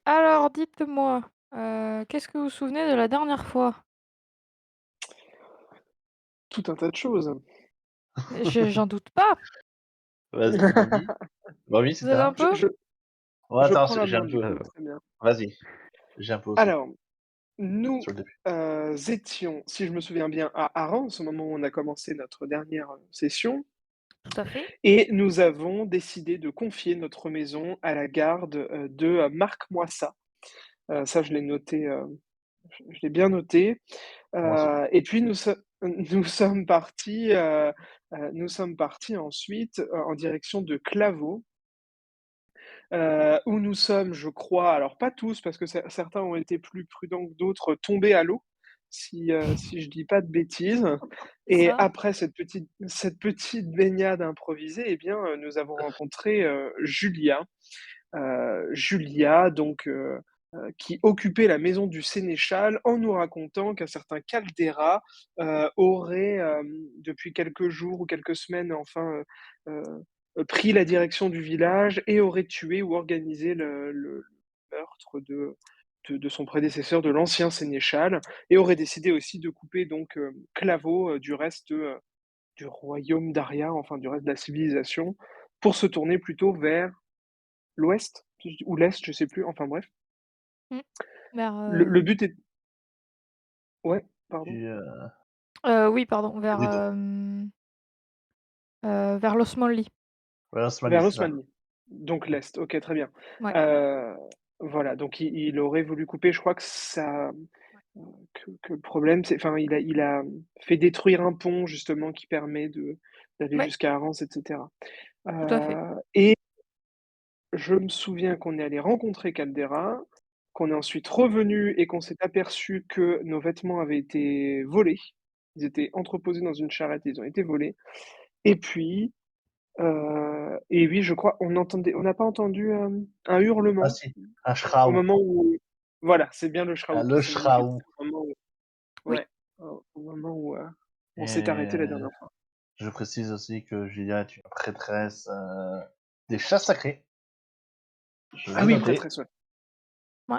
Alors dites-moi, qu'est-ce que vous vous souvenez de la dernière fois? Tout un tas de choses. J'en doute pas. Vas-y, vas-y. Bah oui, c'est Vous avez un ça. Je peu? je Oh je attends, prends la j'ai un main du peu, coup, très bien. vas-y, j'ai un peu aussi, Alors, nous, sur le début. étions, si je me souviens bien, à Arans au moment où on a commencé notre dernière, session Tout à fait. et nous avons décidé de confier notre maison à la garde, de, Marc Moissat. Ça je l'ai noté, je l'ai bien noté. Moi aussi. Et puis nous sommes partis ensuite, en direction de Claveau, où nous sommes, je crois, alors pas tous parce que certains ont été plus prudents que d'autres, tombés à l'eau, si je dis pas de bêtises. C'est Et ça. après cette petite baignade improvisée, eh bien, nous avons rencontré, Julia donc qui occupait la maison du sénéchal en nous racontant qu'un certain Caldera, aurait, depuis quelques jours ou quelques semaines enfin, pris la direction du village et aurait tué ou organisé le meurtre de son prédécesseur, de l'ancien sénéchal et aurait décidé aussi de couper donc, Claveau, du reste, du royaume d'Aria, enfin du reste de la civilisation, pour se tourner plutôt vers l'ouest ou l'est, je sais plus, enfin bref. Mmh. Vers, Le but est ouais, pardon? Tu, oui pardon, vers, rideau. vers l'Osmanli. Ouais, Osmanie, Vers c'est ça. l'Osmanie, donc l'est, OK, très bien. Ouais. Heu, voilà, donc il aurait voulu couper, je crois que ça Ouais. que le problème, c'est enfin, il a fait détruire un pont justement qui permet d'aller Ouais, jusqu'à Arras et cetera. tout à fait. Et je me souviens qu'on est allé rencontrer Caldera, qu'on est ensuite revenu et qu'on s'est aperçu que nos vêtements avaient été volés. Ils étaient entreposés dans une charrette, ils ont été volés et puis, et oui, je crois, on n'a pas entendu, un Ah hurlement si, un au Shraou. moment où voilà, c'est bien le Ah, Shraou qui le s'est manifesté Shraou. au moment où Oui. ouais, au moment où, on s'est arrêté la Et dernière fois. je précise aussi que Julia est une prêtresse, des chasses sacrées. Je Ah l'ai oui, noté prêtresse, ouais. Ouais.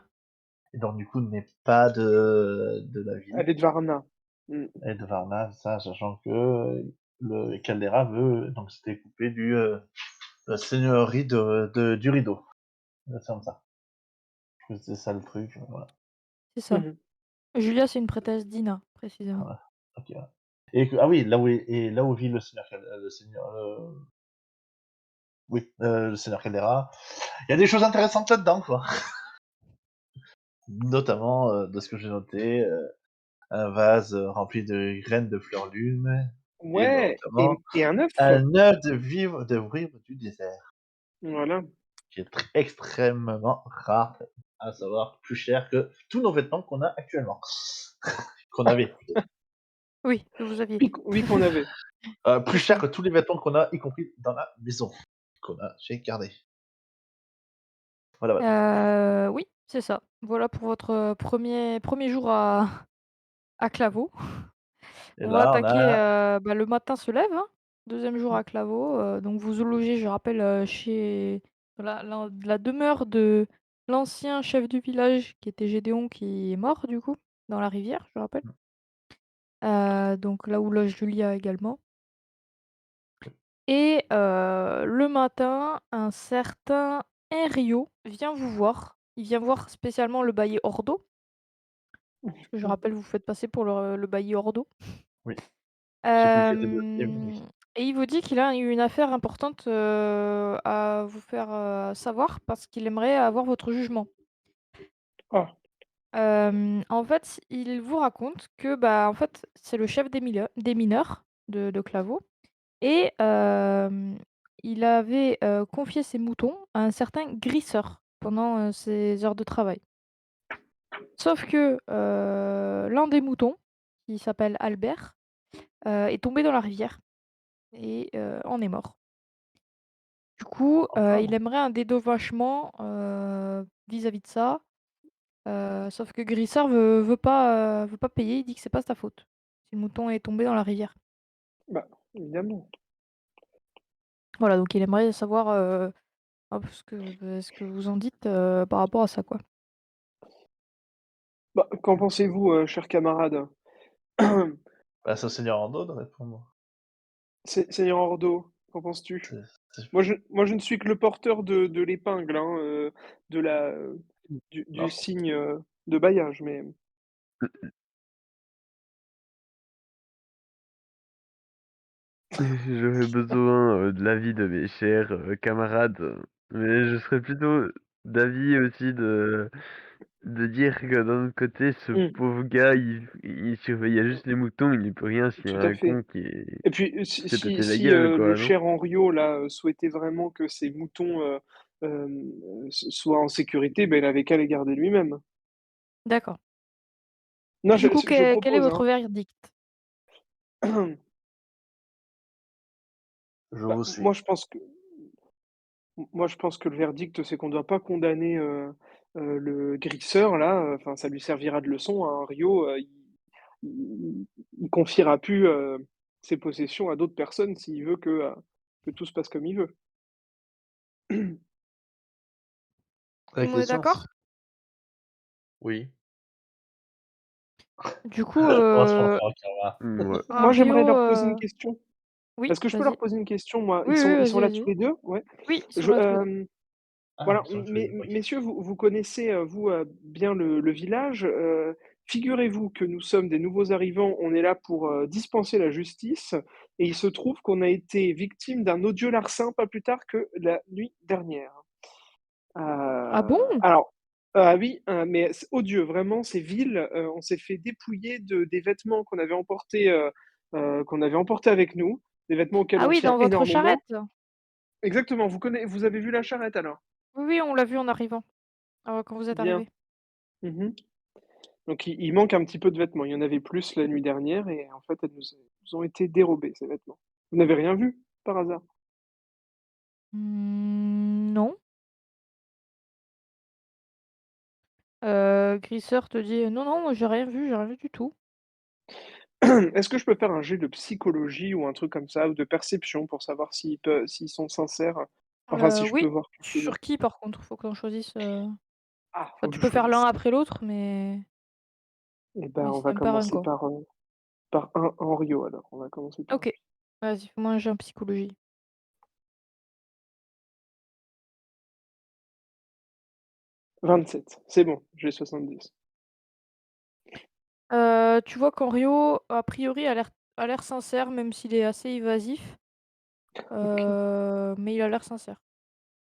et donc du coup n'est pas de la ville Elle est de Varna. Mmh. et de Varna, ça, sachant que le Caldera veut donc se découper la seigneurie du Rideau. C'est comme ça. C'est ça le truc, voilà. C'est ça. Mmh. Julia, c'est une prêtresse d'Ina, précisément. Voilà. OK, ouais. Et que ah oui, là où vit le seigneur, oui, le seigneur Caldera, il y a des choses intéressantes là-dedans, quoi. Notamment, de ce que j'ai noté, un vase, rempli de graines de fleurs lunes et Ouais notamment et un œuf? un œuf de vivre du désert, Voilà. qui est extrêmement rare, à savoir plus cher que tous nos vêtements qu'on a actuellement. Qu'on avait plutôt. Oui, que vous aviez. Oui qu'on avait. Plus C'est cher ça. que tous les vêtements qu'on a, y compris dans la maison, qu'on a j'ai gardé. Voilà, voilà. Oui, c'est ça. Voilà pour votre, 1er jour à Claveau. Et On va là, on attaquer, a bah, le matin se lève, hein. 2e jour à Claveau, donc vous vous logez, je rappelle, chez la demeure de l'ancien chef du village qui était Gédéon, qui est mort du coup, dans la rivière, je rappelle. Donc là où loge Julia également et le matin, un certain Henriot vient vous voir. Il vient voir spécialement le bailli Ordo, parce que je rappelle, vous faites passer pour le bailli Ordo. oui, je sais plus qui était le 2e, mais oui. Hem Et il vous dit qu'il a eu une affaire importante, à vous faire, savoir parce qu'il aimerait avoir votre jugement. Ah, En fait, il vous raconte que, bah, en fait, c'est le chef des mineurs de Claveau et il avait, confié ses moutons à un certain Grisseur pendant, ses heures de travail. Sauf que, l'un des moutons, qui s'appelle Albert, est tombé dans la rivière et en est mort. Du coup, il Encore? aimerait un dédommagement, vis-à-vis de ça, sauf que Grissard veut pas payer, il dit que c'est pas sa faute, si le mouton est tombé dans la rivière. bah, évidemment. Voilà, donc il aimerait savoir, ce que vous en dites, par rapport à ça, quoi. Bah, qu'en pensez-vous, cher camarade? Bah, c'est au seigneur Ando de répondre. Seigneur Ordo, qu'en penses-tu? C'est c'est Moi je ne suis que le porteur de l'épingle, hein, de la du non, signe, de bailliage, mais J'aurais besoin, de l'avis de mes chers, camarades, mais je serais plutôt d'avis aussi de dire que d'un autre côté, ce mmh, pauvre gars, il surveillait juste les moutons, il n'y peut rien s'il y tout a à un fait. con Et puis, qui si s'est si pété la si, gueule le quoi, non? cher Henriot là, souhaitait vraiment que ses moutons, soient en sécurité, ben, il avait qu'à les garder lui-même. D'accord. Non, Et du coup, je quel est propose, votre hein. verdict? je Bah, vous suis. moi je pense que le verdict, c'est qu'on ne doit pas condamner, le grisseur là, enfin ça lui servira de leçon, hein. Henriot, il confiera plus, ses possessions à d'autres personnes s'il veut que tout se passe comme il veut. Tout La le monde est question d'accord? c'est oui. Du coup, On va se montrer en caméra. Mouais. un Moi j'aimerais Rio, leur poser une question. oui, Est-ce que je peux vas-y. leur poser une question moi? Oui, oui, Ils vas-y, sont là tous vas-y. les 2. Ouais. Oui, ils sont Je là tous les 2. Ah, Voilà, ils sont tous les 2, OK. messieurs, vous connaissez, vous, bien le village. Figurez-vous que nous sommes des nouveaux arrivants, on est là pour, dispenser la justice et il se trouve qu'on a été victime d'un odieux larcin pas plus tard que la nuit dernière. Ah bon? Alors, oui, mais c'est odieux, vraiment, c'est vil, on s'est fait dépouiller des vêtements qu'on avait emportés avec nous, des vêtements auxquels Ah on oui, tient dans votre énormément. charrette? Exactement, vous avez vu la charrette alors? Oui, oui, on l'a vu en arrivant, quand vous êtes Bien. arrivés. Mmh. Donc il manque un petit peu de vêtements. Il y en avait plus la nuit dernière et en fait, elles nous ont été dérobées, ces vêtements. Vous n'avez rien vu, par hasard? Non. Grisseur te dit: «Non, non, moi j'ai rien vu du tout». Est-ce que je peux faire un jet de psychologie ou un truc comme ça ou de perception pour savoir s'ils sont sincères? Enfin, si je peux Oui, voir quelque chose. sur qui par contre? Faut qu'on choisisse, Ah, faut enfin que tu je peux faire l'un choisisse. après l'autre, Eh ben, mais on c'est va un par un, commencer quoi. par un Henriot alors. On va commencer par OK, lui. vas-y, fais-moi un jet en psychologie. 27, c'est bon, j'ai 70. Tu vois qu'Henriot, a priori, a l'air sincère, même s'il est assez évasif, OK, mais il a l'air sincère.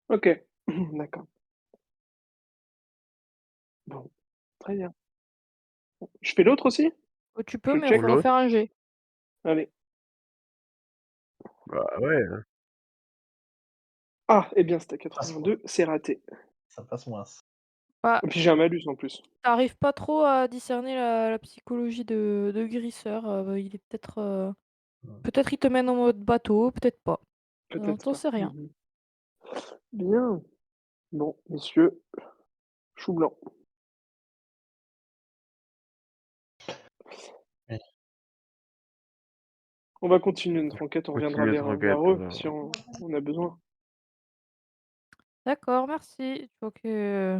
OK, d'accord. Bon, très bien. Je fais l'autre aussi? Tu peux, Je mais il Pour check? faudra faire l'autre, un jet. Allez. bah, ouais, hein. Ah, eh bien, c'était Passe moins, 82, c'est raté. ça passe moins. Bah, Et puis j'ai un malus en plus. tu pas trop à discerner la psychologie de Grisseur, il est peut-être, Mmh. peut-être il te mène en mode bateau, peut-être pas. Peut-être Tu pas. sais rien. Mmh. Bien. Bon, messieurs, chou blanc. Oui. On va continuer notre enquête, on reviendra Continue notre enquête, vers eux alors. si on a besoin. D'accord, merci. Tu vois que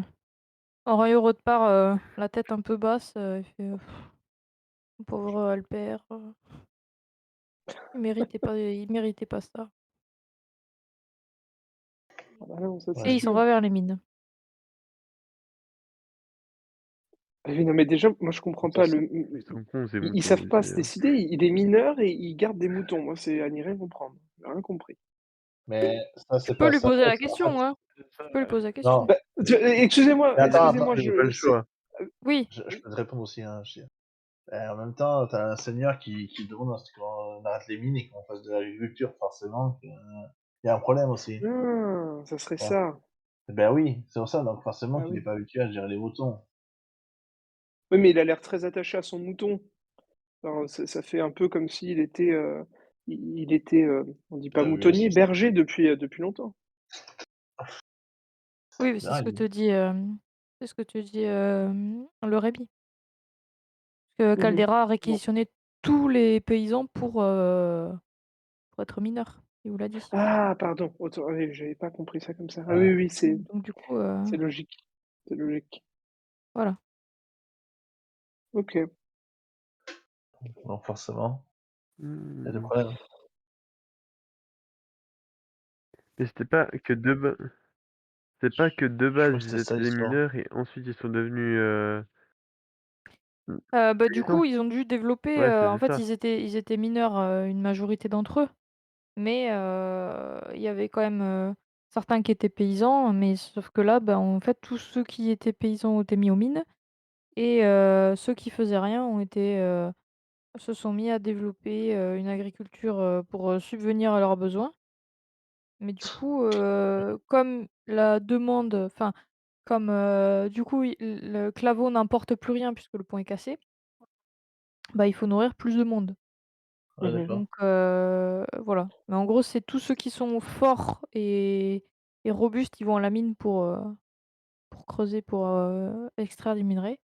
Henri repart, la tête un peu basse, il fait: «Mon pauvre Albert, il méritait pas ça». Ah bah non, ça c'est Ouais. Et il s'en sûr. va vers les mines. Ah oui, non mais déjà, moi je comprends Ça pas c'est Ils sont cons ces ils moutons, savent tu pas sais, se hein. décider, il est mineur et il garde des moutons. Moi c'est à n'y rien comprendre. J'ai rien compris. mais ça Tu c'est peux pas lui sa poser la faute, en fait. question, hein. Tu peux lui poser la Non, question. Bah, excusez-moi, mais attends, excusez-moi, Ils ont pas le c'est choix. Oui, je peux te répondre aussi, hein, en même temps, tu as un seigneur qui demande à ce qu'on arrête les mines et qu'on fasse de l'agriculture, forcément qu'il y a un problème aussi, ah, ça serait tu vois? ça. Eh ben oui, c'est pour ça, donc forcément Ah qu'il est oui. pas habitué à gérer les moutons. Oui, mais il a l'air très attaché à son mouton. Enfin, ça fait un peu comme s'il était, il était, on dit pas Tu vu aussi moutonnier, que ça berger depuis longtemps. oui, c'est non, ce que te il dit, le Rémi. Que Mmh. Caldera a Bon, réquisitionné tous les paysans pour être mineurs. il vous l'a dit. Ah pardon, autant oui, j'avais pas compris ça comme ça. Ah oui, Ouais, oui, Donc du coup, c'est logique, c'est logique. voilà. OK. donc forcément, il y a des Mmh. problèmes. Mais c'était pas que de Je base crois que ils c'était ça étaient des l'histoire. mineurs et ensuite ils sont devenus, mmh, Bah, du paysans? coup, ils ont dû développer, Ouais, en c'était fait, ça. ils étaient mineurs, une majorité d'entre eux, mais il y avait quand même, certains qui étaient paysans, mais sauf que là, bah, en fait, tous ceux qui étaient paysans ont été mis aux mines et ceux qui faisaient rien se sont mis à développer, une agriculture, pour, subvenir à leurs besoins. Mais du coup, comme la demande enfin, comme, du coup, i le Claveau n'importe plus rien puisque le pont est cassé, bah, il faut nourrir plus de monde. Ouais, Mmh mh. d'accord. Donc voilà. Mais en gros, c'est tous ceux qui sont forts et robustes, ils vont à la mine pour creuser, pour, extraire des minerais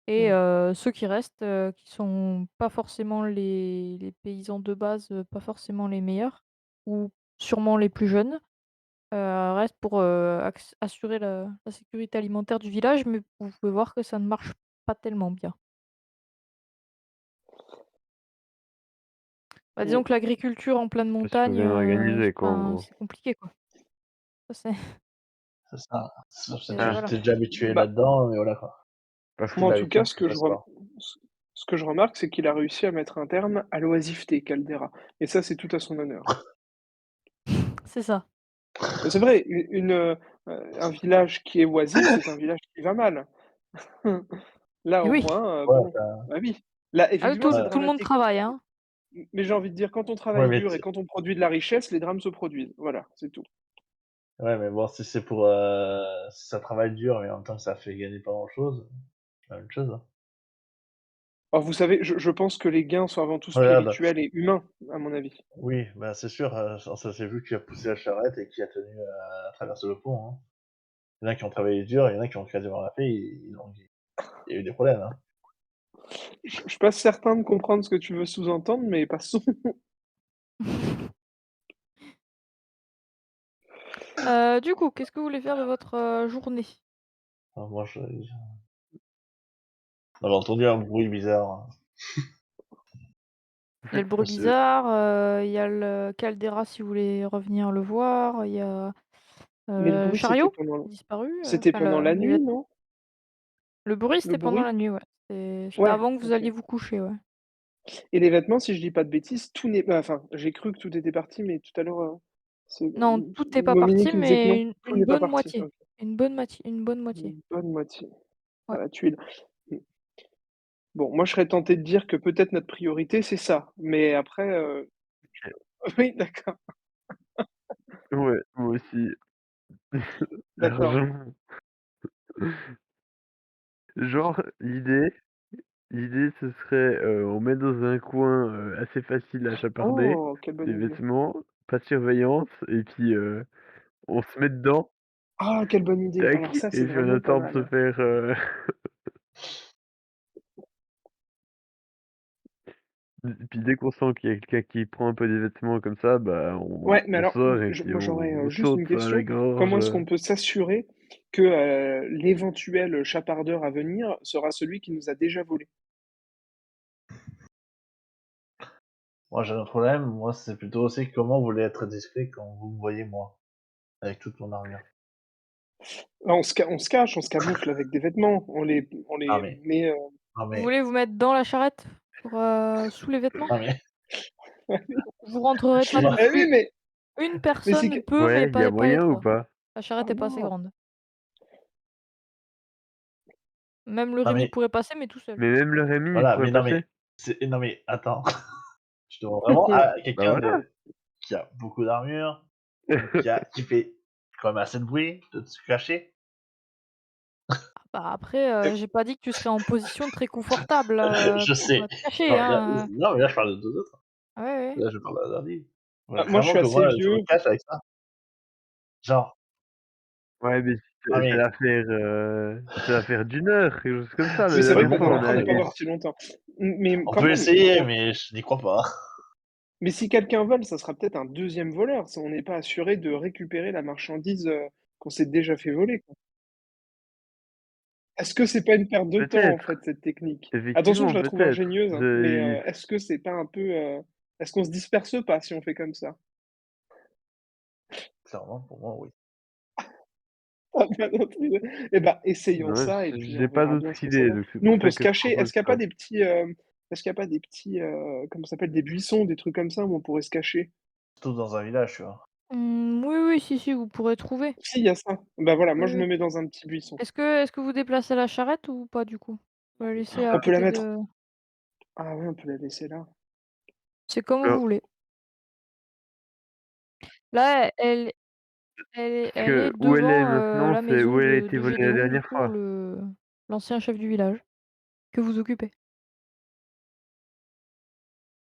et Mmh. ceux qui restent, qui sont pas forcément les paysans de base, pas forcément les meilleurs ou sûrement les plus jeunes, restent pour, assurer la sécurité alimentaire du village, mais vous pouvez voir que ça ne marche pas tellement bien. Bah, Mmh. disons que l'agriculture en pleine Parce qu'il faut montagne, bien organiser quoi, en gros. c'est compliqué, quoi. Ça c'est C'est ça. c'est voilà. J'étais déjà habitué Bah, là-dedans et voilà, quoi. Pas C'était moi, faux. en la tout cas, lecture que je faisais pas. ce que je remarque, c'est qu'il a réussi à mettre un terme à l'oisiveté, Caldera, et ça, c'est tout à son honneur. C'est ça. C'est vrai, un village qui est oisif, c'est un village qui va mal. Là, Et au oui. moins, Ouais, bon, bah, oui. Là, Ah oui, effectivement, tout c'est ouais, tout le monde dramatique, travaille, hein. mais j'ai envie de dire, quand on ouais, travaille mais dur et quand on produit de la richesse, les drames se produisent. Voilà, c'est tout. ouais, mais bon, si c'est pour, si ça travaille dur mais en même temps que ça fait gagner pas grand-chose, c'est la même chose, hein. Alors vous savez, je pense que les gains sont avant tout Regarde, spirituels et humains, à mon avis. oui, bah, c'est sûr, ça s'est vu qui a poussé la charrette et qui a tenu à traverser le pont, hein. Il y en a qui ont travaillé dur, il y en a qui ont quasiment rien fait, il y a eu des problèmes, hein. Je suis pas certain de comprendre ce que tu veux sous-entendre, mais passons. Du coup, qu'est-ce que vous voulez faire de votre, journée? Enfin, moi, j'avais entendu un bruit bizarre, hein. Il y a le bruit Je sais bizarre, il y a le caldeira si vous voulez revenir le voir, il y a, Mais le bruit, Chariot, disparu, c'était enfin pendant la les nuit, vêtements. non? Le bruit, Le c'était pendant bruit? la nuit, ouais. C'était Ouais, avant que vous OK. alliez vous coucher, ouais. Et les vêtements, si je dis pas de bêtises, tout n'est enfin, j'ai cru que tout était parti, mais tout à l'heure, Non, tout est pas Monique parti, me disait que non, mais tout une n'est pas bonne parti. moitié. OK. Une bonne moitié. Une bonne moitié à Ouais. la tuile. Mmh. Bon, moi, je serais tenté de dire que peut-être notre priorité, c'est ça, mais après, OK. oui, d'accord, Ouais, moi aussi. d'accord. L'argent. Genre, l'idée ce serait, on met dans un coin, assez facile à chaparder, Oh, quelle les bonne idée. vêtements, pas de surveillance et puis, on se met dedans, Ah, quelle bonne idée. tac Alors ça, c'est et puis on vraiment pas attend de se mal. faire, et puis dès qu'on sent qu'il y a quelqu'un qui prend un peu des vêtements comme ça, bah, on Ouais, mais on alors, sort et puis moi, j'aurais, on juste saute une à la question. gorge, Comment est-ce qu'on peut s'assurer que, l'éventuel chapardeur à venir sera celui qui nous a déjà volés? moi, j'ai un problème, moi, c'est plutôt aussi comment vous voulez être discret quand vous me voyez moi, avec toute mon armure? Ah, on se camoufle avec des vêtements, on Non les mais met, non Vous mais voulez vous mettre dans la charrette pour, sous les vêtements? non mais Vous rentrerez je pas vois eh tous. oui, Une mais c'est que personne peut, mais ouais, il y a pas les moyen ou 3. pas? La oh charrette est pas assez non! grande. Même le non Rémi mais pourrait passer, mais tout seul. Mais même le Rémi, il voilà, pourrait mais non passer? mais non mais attends, je demande vraiment à Bah, quelqu'un voilà. de qui a beaucoup d'armure, qui fait quand même assez de bruit, de se cacher. Bah, après, j'ai pas dit que tu serais en position très confortable, Je pour, sais. te cacher, hein, Non mais là je parle de 2 autres. Ouais, ouais. Là je parle d'un ordi. Vous Ah, voulez moi, je vraiment suis que assez moi je me vieux. cache avec ça? Genre, Ouais, mais non c'est mais l'affaire d'une heure, quelque chose comme ça. Oui, La c'est vrai oui dernière qu'on bon peut fois, on est on n'est pas allé d'accord. parti longtemps. Mais On quand peut même, essayer, mais je n'y crois pas. Mais si quelqu'un vole, ça sera peut-être un deuxième voleur, ça on n'est pas assuré de récupérer la marchandise, qu'on s'est déjà fait voler, quoi. Est-ce que c'est pas une perte de temps, en Peut-être, fait, cette technique? Attention, je effectivement, la trouve peut-être. ingénieuse, hein, mais, Je est-ce que c'est pas un peu, est-ce qu'on se disperse pas si on fait comme ça? Clairement, pour moi, oui. Ah bah, d'autres idées. Eh bah, essayons non, ça et puis j'ai on pas verra bien d'autre ce que ça idée, donne. donc c'est Nous, pour on peut ça se que je cacher. propose Est-ce qu'il y a pas ça. des petits, est-ce qu'il y a pas des petits, comment ça s'appelle? Des buissons, des trucs comme ça où on pourrait se cacher? Surtout dans un village, tu vois? Oui, oui, si, si, vous pourrez trouver. Si, il y a ça. Bah, voilà, moi Oui, je oui. me mets dans un petit buisson. Est-ce que vous déplacez la charrette ou pas du coup? Vous la laissez à On peut la côté mettre de ah ouais, on peut la laisser là. c'est comme vous Non, voulez. Là, elle est parce que où elle est devant, maintenant, la c'est maison où elle a de été de volée la Gédéon, du dernière coup, fois. l'ancien chef du village, que vous occupez.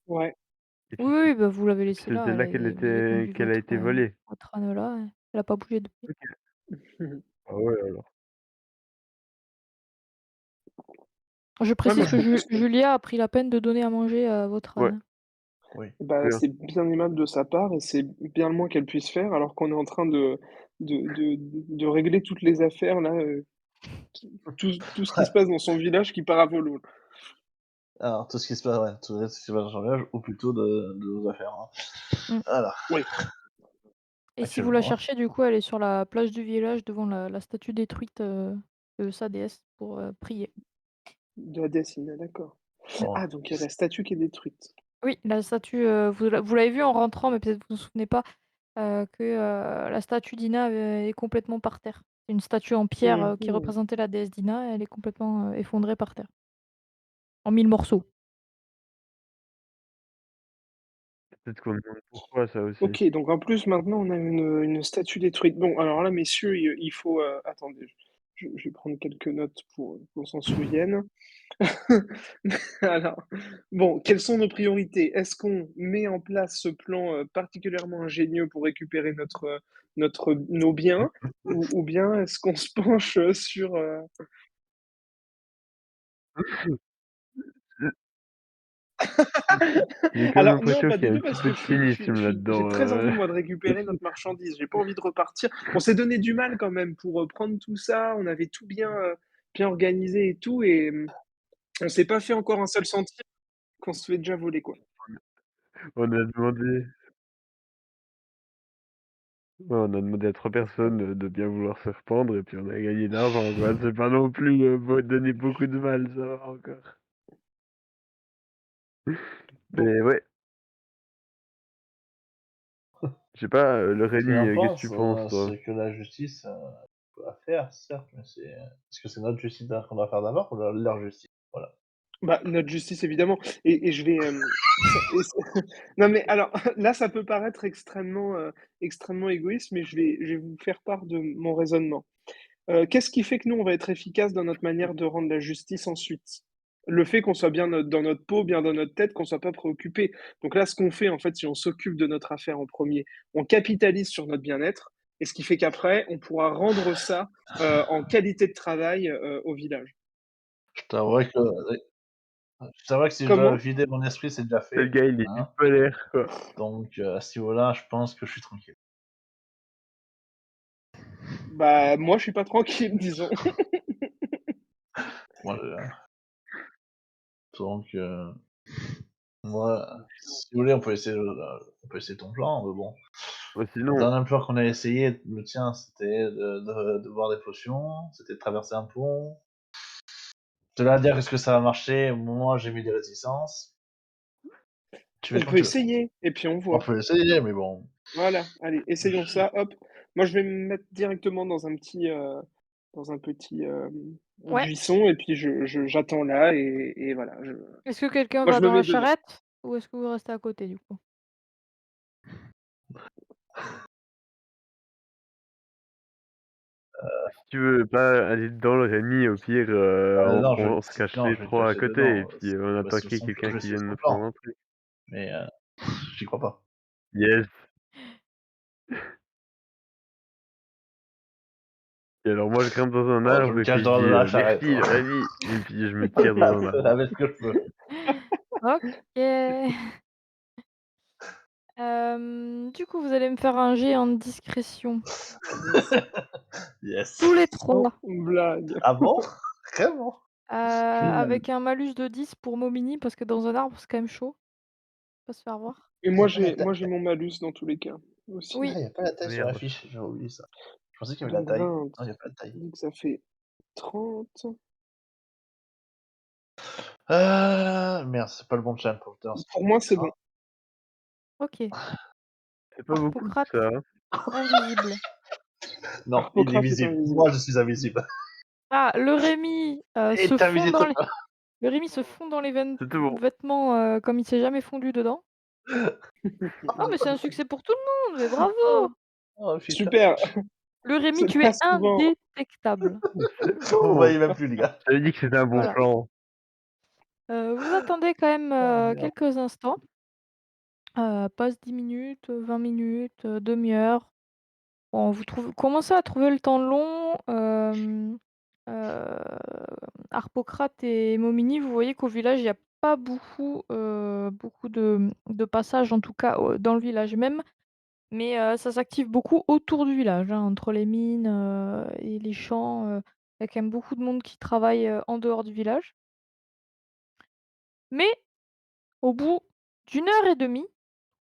Ouais. Et Oui, oui, bah, vous l'avez laissée c'était là, là qu'elle vous avez était conduit qu'elle a été volée? Mmh. votre âne là, elle a pas bougé depuis. OK. Ah ouais, alors. Je Ouais, moi précise je que propose qu'on Julia a pris la peine de donner à manger à votre Ouais, âne. Oui. bah, bien. c'est bien aimable de sa part et c'est bien le moins qu'elle puisse faire alors qu'on est en train de régler toutes les affaires là, tout ce qui se passe dans son village qui part à volo. Alors, tout ce qui se passe, ouais, tout ce qui se passe dans son village, ou plutôt de nos affaires, hein. Mmh. Voilà, Oui, Et si vous la actuellement, hein. cherchez, du coup, elle est sur la place du village devant la statue détruite, de sa déesse pour, prier. de la Décina, d'accord. Bon, Ah donc il y a la statue qui est détruite. Oui, la statue, vous l'avez vue en rentrant, mais peut-être vous vous souvenez pas, que, la statue d'Ina, est complètement par terre. C'est une statue en pierre, Mmh qui mh. représentait la déesse d'Ina, elle est complètement, effondrée par terre, en 1000 morceaux. Peut-être qu'on demande pourquoi ça aussi. OK, donc en plus maintenant on a une statue détruite. Bon alors là messieurs, il faut, attendez, je vais prendre quelques notes pour qu'on s'en souvienne. Alors, bon, quelles sont nos priorités? Est-ce qu'on met en place ce plan, particulièrement ingénieux pour récupérer nos biens? Ou bien est-ce qu'on se penche, sur, J'ai quand même alors non, l'impression pas qu'il y du a un tout petit parce peu que de cynisme j'ai là-dedans, très envie moi de récupérer notre marchandise. J'ai pas envie de repartir. On s'est donné du mal quand même pour, prendre tout ça. On avait tout bien, bien organisé et tout et on s'est pas fait encore un seul centime qu'on se fait déjà voler, quoi. On a demandé ouais, on a demandé à 3 personnes, de bien vouloir se rependre et puis on a gagné de l'argent, quoi. C'est pas non plus, donner beaucoup de mal, ça va encore. Bon, Mais ouais, je sais pas, le ce que j'en Rémi, qu'est-ce que tu pense, penses toi? c'est que la justice, peut la faire, certes, mais est-ce que c'est notre justice qu'on doit faire d'abord ou leur justice? Voilà. bah, notre justice évidemment et je vais, ça et c non mais alors là, ça peut paraître extrêmement égoïste, mais je vais vous faire part de mon raisonnement. Qu'est-ce qui fait que nous, on va être efficace dans notre manière de rendre la justice ensuite? Le fait qu'on soit bien dans notre peau, bien dans notre tête, qu'on soit pas préoccupé. Donc là, ce qu'on fait, en fait, si on s'occupe de notre affaire en premier, on capitalise sur notre bien-être et ce qui fait qu'après, on pourra rendre ça, en qualité de travail, au village. Je t'avouerai que je t'avouerai que si je dois Comment? vider mon esprit, c'est déjà Le fait, gars, il est hein, bipolaire, quoi. donc à ce niveau-là, je pense que je suis tranquille. Bah, moi, je suis pas tranquille, disons. Moi, donc moi, si vous voulez, on peut essayer ton plan, mais bon. Bah, Le sinon dernier plan qu'on a essayé, le tien, c'était de boire des potions, c'était de traverser un pont. De là à dire est-ce que ça va marcher, moi j'ai mis des résistances. Tu fais On comme peut tu veux. essayer et puis on On voit. peut essayer, mais bon. Voilà, allez, essayons Je ça, hop. Moi, je vais me mettre directement dans un petit, Ouais. buisson et puis j'attends là et voilà, Est-ce que quelqu'un moi, va je me dans mets la dedans. charrette? Ou est-ce que vous restez à côté, du coup? si tu veux pas aller dedans, le Rémi, au pire, Non, je vais on se rester cache dedans, les je vais 3 à cacher côté et dedans, puis, on attend qu'il y ait quelqu'un je vais qui suivre vienne son nous plan, prendre un truc. mais j'y crois pas. Yes. Et alors moi, je grimpe dans un Oh, je arbre me et puis cache je dans dis, la charrette, «Merci, hein. Rémi» et puis je me tire dans un arbre. Avec ce que je peux. OK. Du coup, vous allez me faire un jet en discrétion. Yes. Tous Yes. les Sans 3, blague. Ah bon? Vraiment? Génial. avec un malus de 10 pour Momini parce que dans un arbre, c'est quand même chaud, pas se faire voir. Et Il y a pas la moi taille. j'ai mon malus dans tous les cas, aussi. Oui, Ah, il y a pas la taille sur la Merde. fiche, j'ai oublié ça. Je pensais qu'il y avait la Donc taille. 20, Non, il y a pas de taille. donc ça fait 30. Merde, c'est pas le bon channel pour le turn, Pour moi, c'est bon. OK. C'est pas beaucoup tout Harpocrate, ça, hein. invisible. Non, il est Harpocrate est visible. invisible. Moi, je suis invisible. Ah, le Rémi, se Et fond invisible dans toi les pas. le Rémi se fond dans les C'est tout bon. vêtements, comme il s'est jamais fondu dedans. Non, mais c'est un succès pour tout le monde, mais bravo! Oh, oh putain. Super, Le Rémi, c'est tu es pas souvent. indétectable. C'est Vous bon. voyez même plus, les gars. J'avais dit que c'était un bon Voilà. plan. Vous attendez quand même, Oh merde. quelques instants, passe 10 minutes, 20 minutes, 1/2 heure. Bon, vous commencez à trouver le temps long, heu, Harpocrate et Momini, vous voyez qu'au village, il y a pas beaucoup de passages, en tout cas, dans le village même, mais ça s'active beaucoup autour du village, hein, entre les mines, et les champs, il y a quand même beaucoup de monde qui travaille, en dehors du village. Mais au bout d'1 heure et demie,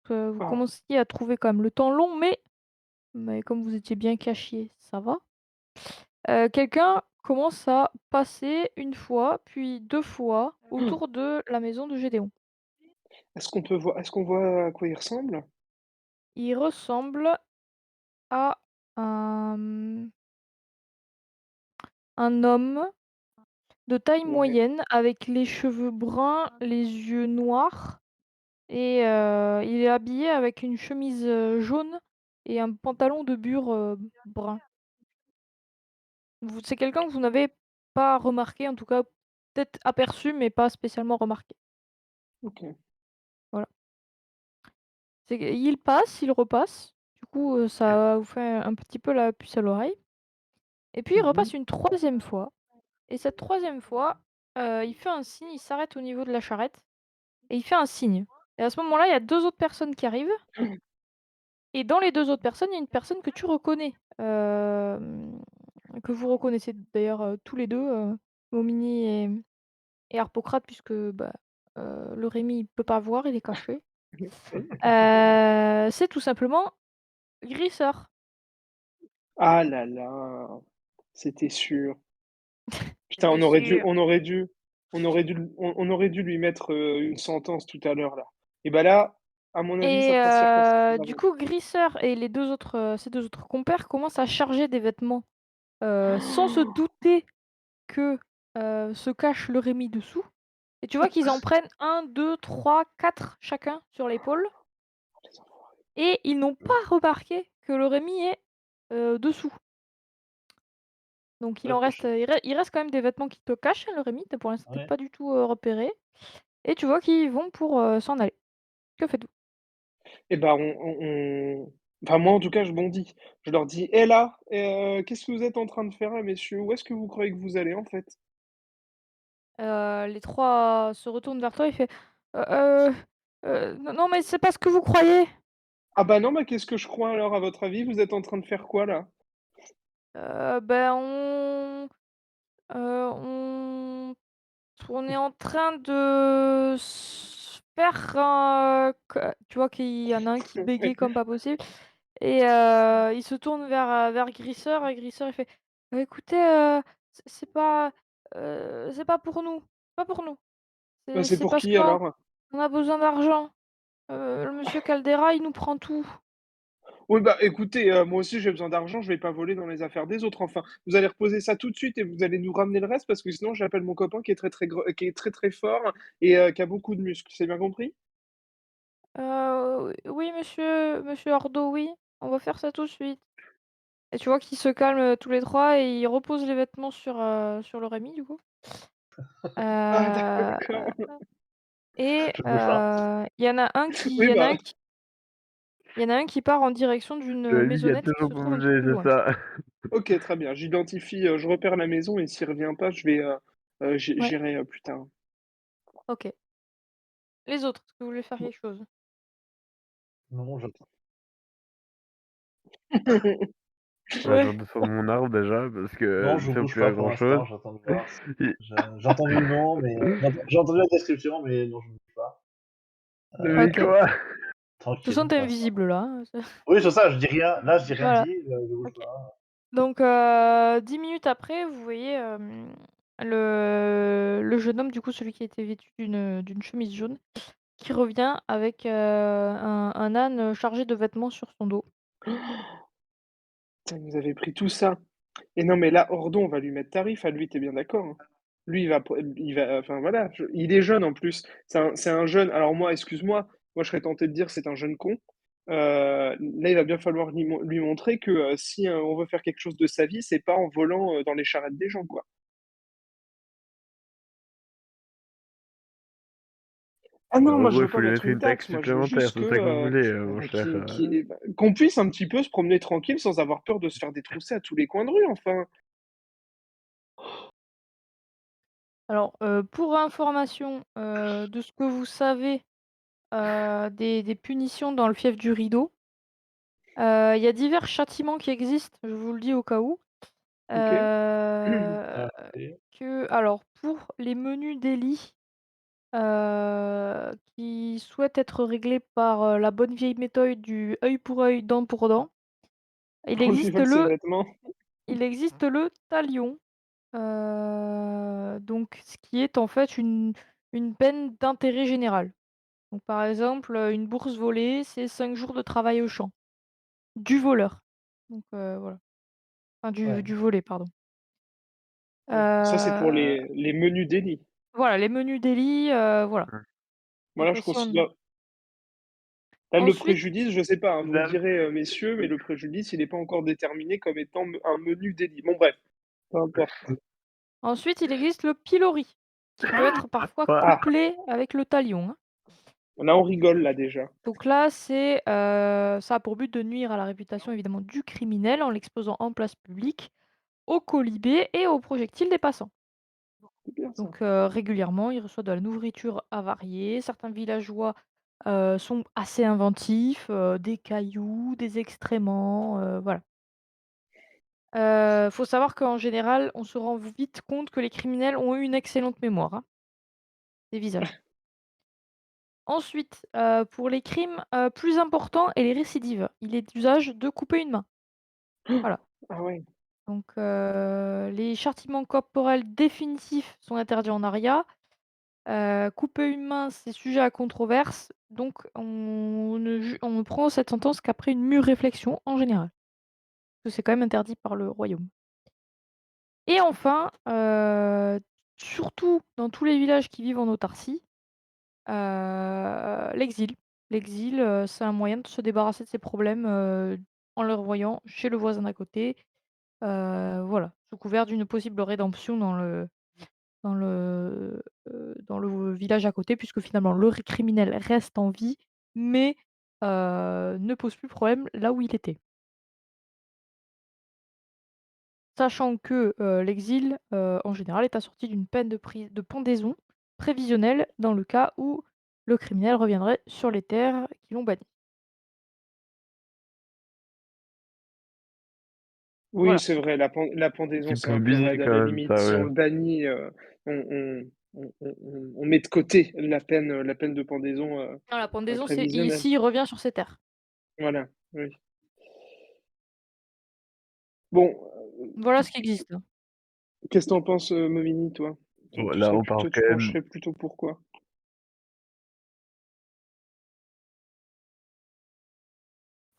vous Ah, commenciez à trouver quand même le temps long, mais comme vous étiez bien cachés, ça va. Quelqu'un commence à passer une fois, puis 2 fois autour de la maison de Gédéon. est-ce qu'on voit à quoi il ressemble? Il ressemble à un, un homme de taille Ouais, moyenne avec les cheveux bruns, les yeux noirs et il est habillé avec une chemise, jaune et un pantalon de bure, brun. C'est quelqu'un que vous n'avez pas remarqué, en tout cas peut-être aperçu, mais pas spécialement remarqué. OK. Voilà. Il passe, il repasse, du coup, OK. ça vous fait un petit peu la puce à l'oreille et puis il Mmh. repasse une troisième fois et cette troisième fois, il fait un signe, il s'arrête au niveau de la charrette et il fait un signe et à ce moment-là, il y a 2 autres personnes qui arrivent et dans les 2 autres personnes, il y a une personne que tu reconnais, que vous reconnaissez d'ailleurs, tous les 2, Momini et Harpocrate puisque, bah, le Rémi, il peut pas voir, il est caché. C'est tout simplement Grissor. Ah là là, c'était sûr. Putain, C'était sûr. on aurait dû lui mettre, une sentence tout à l'heure là. Et bah là, à mon avis, ça Et fera circonstance du d'arrêt. coup, Grissor et ses 2 autres compères commencent à charger des vêtements, sans se douter que, se cache le Rémi dessous. Et tu vois qu'ils en prennent un, deux, trois, 4 chacun sur l'épaule Les enfoirés. et ils n'ont pas remarqué que le Rémi est, dessous. Donc Ouais, je il reste quand même des vêtements qui te cachent, hein, le Rémi, tu pour l'instant tu ouais. pas du tout, repéré et tu vois qu'ils vont pour, s'en aller. Que faites-vous? Et bah, enfin moi en tout cas je bondis. Je leur dis: «Eh là, qu'est-ce que vous êtes en train de faire là messieurs? Où est-ce que vous croyez que vous allez en fait?» Les 3 se retournent vers toi, il fait: «Heu non, non, mais c'est pas ce que vous croyez!» «Ah bah non, bah qu'est-ce que je crois alors à votre avis? Vous êtes en train de faire quoi là?» Ben, on est en train de se faire, que tu vois qu'il y en a un qui bégaye comme pas possible et il se tourne vers Grissor et Grissor il fait: Écoutez, c'est pas pour nous, pas pour nous. «Bah c'est C'est pour parce qui qu'on alors?» on a besoin d'argent. Le monsieur Caldera, il nous prend tout». «Oui bah écoutez, moi aussi j'ai besoin d'argent, je vais pas voler dans les affaires des autres enfin. Vous allez reposer ça tout de suite et vous allez nous ramener le reste parce que sinon j'appelle mon copain qui est qui est très, très fort et qui a beaucoup de muscles». C'est bien compris? Oui monsieur Ordo, oui, on va faire ça tout de suite et tu vois qu'ils se calment, tous les 3 et ils reposent les vêtements sur le Rémi, du coup. Ah Heu d'accord. et Je bouge pas. Oui bah, il y en a un qui part en direction d'une J'avais dit qu'il y a maisonnette qui toujours se pour trouve un petit bouger, peu c'est loin. ça. OK très bien. J'identifie, je repère la maison et s'il revient pas, je vais, Ouais, j'irai, plus tard. OK. Les autres, est-ce que vous voulez faire quelque chose? Non, j'attends Bah, je Ouais, redescends de mon arbre déjà parce non, que je ça bouge plus à pas pour grand chose. l'instant, j'attends de voir si j'ai entendu le nom, mais j'ai entendu la description, mais non, je bouge pas. Mais OK. De quoi? toute façon, Tranquille tu pour l'instant. invisible là, hein, c'est Oui, c'est ça, je dis rien. Là, j'ai rien voilà, dit, je bouge OK. pas. Donc 10 minutes après, vous voyez, le jeune homme, du coup, celui qui était vêtu d'une chemise jaune, qui revient avec, un âne chargé de vêtements sur son dos. Putain, il nous avait pris tout ça. Et non, mais là, Ordon, on va lui mettre tarif à lui, tu bien d'accord, hein? Lui, il va enfin voilà, il est jeune en plus. C'est un jeune. Alors moi, excuse-moi, moi je serais tenté de dire c'est un jeune con. Là, il va bien falloir lui montrer que si on veut faire quelque chose de sa vie, c'est pas en volant dans les charrettes des gens, quoi. Ah Bah, non, en moi je gros, il veux faut pas lui mettre mettre une une taxe taxe, moi je veux supplémentaire, juste que c'est ça que vous voulez, mon cher, qu'on puisse un petit peu se promener tranquille sans avoir peur de se faire détrousser à tous les coins de rue, enfin. Alors, pour information, de ce que vous savez, des punitions dans le fief du Rideau, il y a divers châtiments qui existent, je vous le dis au cas où. OK. Heu, Merci. alors pour les menus délits, qui souhaitent être réglés par, la bonne vieille méthode du œil pour œil, dent pour dent, il On lui existe vole ses le vêtements. il existe le talion, donc ce qui est en fait une peine d'intérêt général. Donc par exemple, une bourse volée, c'est 5 jours de travail au champ, du voleur. Donc voilà, enfin Ouais, du volé, pardon. Ouais. Ça, c'est pour Heu, les menus délits. voilà, les menus délits, voilà. Mmh. Moi, là, Donc je si on considère là, le ensuite préjudice, je sais pas, hein, vous me La direz, messieurs, mais le préjudice, il est pas encore déterminé comme étant un menu délit. Bon bref, peu importe. ensuite, il existe le pilori, qui peut être parfois quoi? Ah! couplé avec le talion, hein. Là, on rigole, là, déjà. Donc là, ça a pour but de nuire à la réputation évidemment du criminel en l'exposant en place publique, aux colibés et aux projectiles des passants. C'est bien ça. Donc régulièrement, il reçoit de la nourriture avariée. Certains villageois, sont assez inventifs, des cailloux, des excréments, voilà. Faut savoir qu'en général, on se rend vite compte que les criminels ont eu une excellente mémoire, hein, des visages. Ensuite, pour les crimes, plus importants et les récidives, il est d'usage de couper une main. Voilà. Ah ouais. Donc les châtiments corporels définitifs sont interdits en aria. Couper une main, c'est sujet à controverse, donc on ne prend cette sentence qu'après une mûre réflexion en général, parce que c'est quand même interdit par le royaume. Et enfin, surtout dans tous les villages qui vivent en autarcie, l'exil. L'exil, c'est un moyen de se débarrasser de ses problèmes, en les revoyant chez le voisin d'à côté, voilà, sous couvert d'une possible rédemption dans le village à côté puisque finalement le criminel reste en vie, mais ne pose plus problème là où il était. Sachant que, l'exil, en général est assorti d'une peine de pendaison prévisionnelle dans le cas où le criminel reviendrait sur les terres qui l'ont banni. Oui, Voilà. c'est vrai, la pendaison, Petit c'est peu un peu abusé raide à quand la même limite. ça, Si on ouais. le bannit, on met de côté la peine de pendaison, Non, la pendaison, c'est prévisionnelle. ici, il revient sur ses terres. Voilà, oui. Bon, Voilà ce qui existe, hein. qu'est-ce que tu en penses, Momini, toi? Bon, là, on parle Tu quand même, pencherais plutôt pour quoi?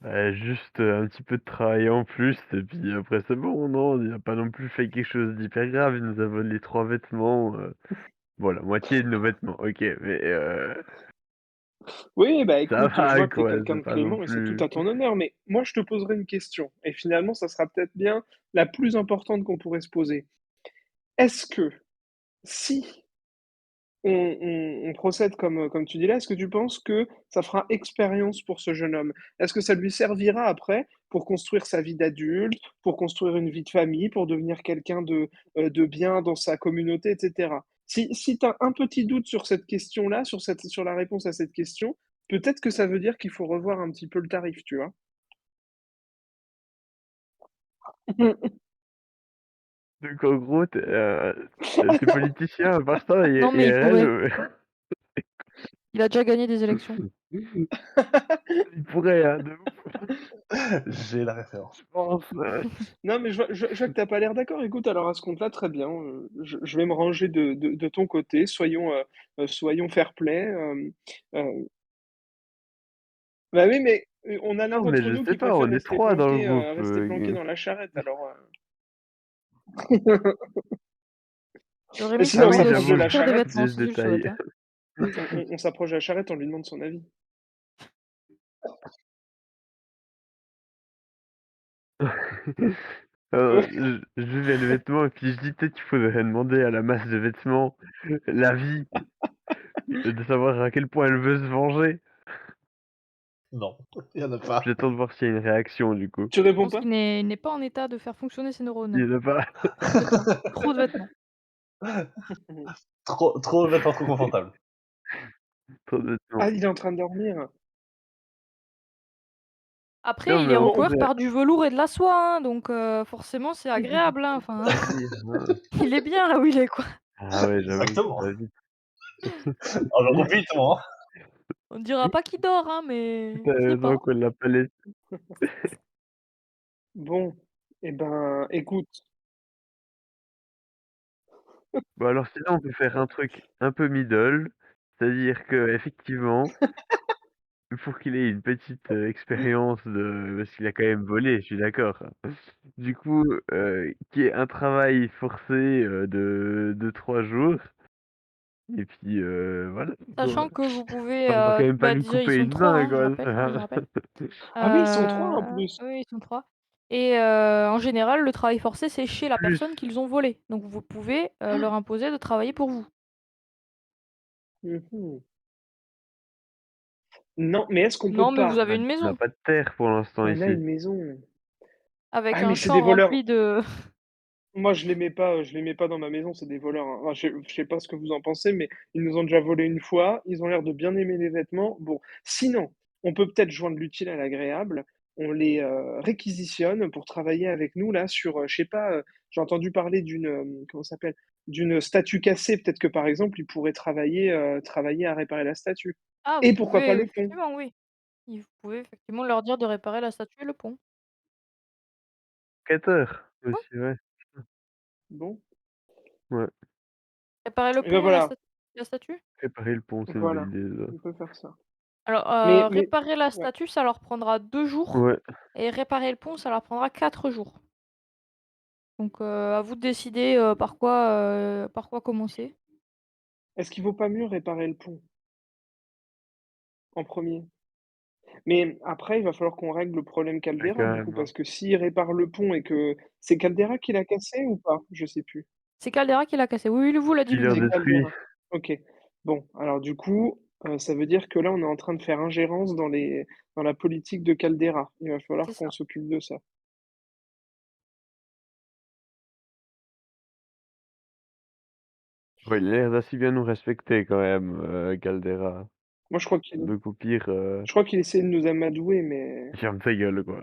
bah, juste, un petit peu de travail en plus et puis après c'est bon, non? Il a pas non plus fait quelque chose d'hyper grave, il nous a volé 3 vêtements, bon la moitié de nos vêtements, OK, mais Oui, bah, ça écoute, je va vois que tu es quoi, quelqu'un c'est de pas non clément et c'est tout plus à ton honneur, mais moi, je te poserai une question et finalement, ça sera peut-être bien la plus importante qu'on pourrait se poser. Est-ce que si on procède comme tu dis là, est-ce que tu penses que ça fera expérience pour ce jeune homme? Est-ce que ça lui servira après pour construire sa vie d'adulte, pour construire une vie de famille, pour devenir quelqu'un de bien dans sa communauté et cetera? Si tu as un petit doute sur cette question-là, sur la réponse à cette question, peut-être que ça veut dire qu'il faut revoir un petit peu le tarif, tu vois? Donc en gros, tes politiciens, à part ça, Non, mais il IRL, pourrait. Il a déjà gagné des élections. ils pourraient, hein, de ouf, J'ai la référence. je pense, Non, mais je vois que tu as pas l'air d'accord. Écoute, alors à ce compte-là, très bien, je vais me ranger de ton côté. Soyons fair play, bah, oui, mais, on a l'un non, mais d'entre je nous sais qui pas, préfère on est 3 dans le groupe, rester planqué dans la charrette, alors, Le mais Rémi qui sinon ah on demande oui, de s'approche de j'avoue, la souscrire des charrette, vêtements, j'ai ce si tu le souhaites, détail. hein. on s'approche de la charrette, on lui demande son avis. Je vais les vêtements et puis je dis: «Peut-être qu'il faudrait demander à la masse de vêtements l'avis, de savoir à quel point elle veut se venger». Non, il y en a pas. J'attends de voir s'il y a une réaction du coup. Tu Je réponds pense pas? qu'il n'est pas en état de faire fonctionner ses neurones. Il y en a pas? Trop de vêtements, trop de vêtements. Trop de vêtements trop confortables. Trop de Ah, vêtements. il est en train de dormir. Après, Non il mais est on Bon, recouvert pourrait par du velours et de la soie, hein, donc forcément c'est agréable, hein, enfin, oui, hein. il est bien là où il est, quoi. Ah ouais, j'avoue, Exactement. ça va vite. Alors profite, moi, hein. On dira pas qu'il dort, hein, mais Tu as je sais raison pas. qu'on l'a pas laissé. bon, et ben, écoute, Bon alors sinon on peut faire un truc un peu middle, c'est-à-dire qu'effectivement, pour qu'il ait une petite, expérience de parce qu'il a quand même volé, je suis d'accord. Du coup, qu'il y ait un travail forcé, de 3 jours et puis, voilà, quoi. Sachant que vous pouvez, On va quand même pas bah, lui déjà ils couper sont une 3, main, hein, quoi. je rappelle. ah oui, ils sont 3 en plus. Oui, ils sont 3 et en général, le travail forcé, c'est chez la Plus personne qu'ils ont volé. Donc vous pouvez, leur imposer de travailler pour vous. Mmh. Non, mais est-ce qu'on peut Non, mais vous pas? avez une on n'a maison pas de terre pour l'instant Mais elle a ici. une maison. avec Ah, mais un c'est des champ voleurs. rempli de Moi, je les mets pas dans ma maison, c'est des voleurs, hein. Enfin, je sais pas ce que vous en pensez, mais ils nous ont déjà volé une fois, ils ont l'air de bien aimer les vêtements. Bon, sinon, on peut peut-être joindre l'utile à l'agréable. On les, réquisitionne pour travailler avec nous là sur, je sais pas, j'ai entendu parler d'une, comment ça s'appelle? D'une statue cassée. Peut-être que, par exemple, ils pourraient travailler à réparer la statue ah, vous et pourquoi pas pouvez le pont? effectivement, oui. Vous pouvez effectivement leur dire de réparer la statue et le pont. 4 heures Ouais, aussi, ouais. Bon, Ouais, réparer le et ben pont et voilà, la statue? réparer le pont, c'est une bonne voilà, idée ça. on peut faire ça. Alors, Mais réparer la ouais. statue, ça leur prendra 2 jours Ouais, et réparer le pont, ça leur prendra 4 jours. Donc, à vous de décider, par quoi commencer. Est-ce qu'il vaut pas mieux réparer le pont en premier? Mais après, il va falloir qu'on règle le problème ouais, Caldera, quand du coup, même, hein. parce que s'il répare le pont et que c'est Caldera qui l'a cassé ou pas? Je sais plus. C'est Caldera qui l'a cassé. Oui, oui, vous l'a dit Il leur C'est lui-même. détruit. Caldera. OK. Bon, alors du coup, ça veut dire que là, on est en train de faire ingérence dans la politique de Caldera. Il va falloir C'est qu'on ça. s'occupe de ça. Ouais, il a l'air d'assez bien nous respecter quand même, Caldera. Moi, Donc au pire, je crois qu'il essaie de nous amadouer, mais ferme ta gueule, quoi.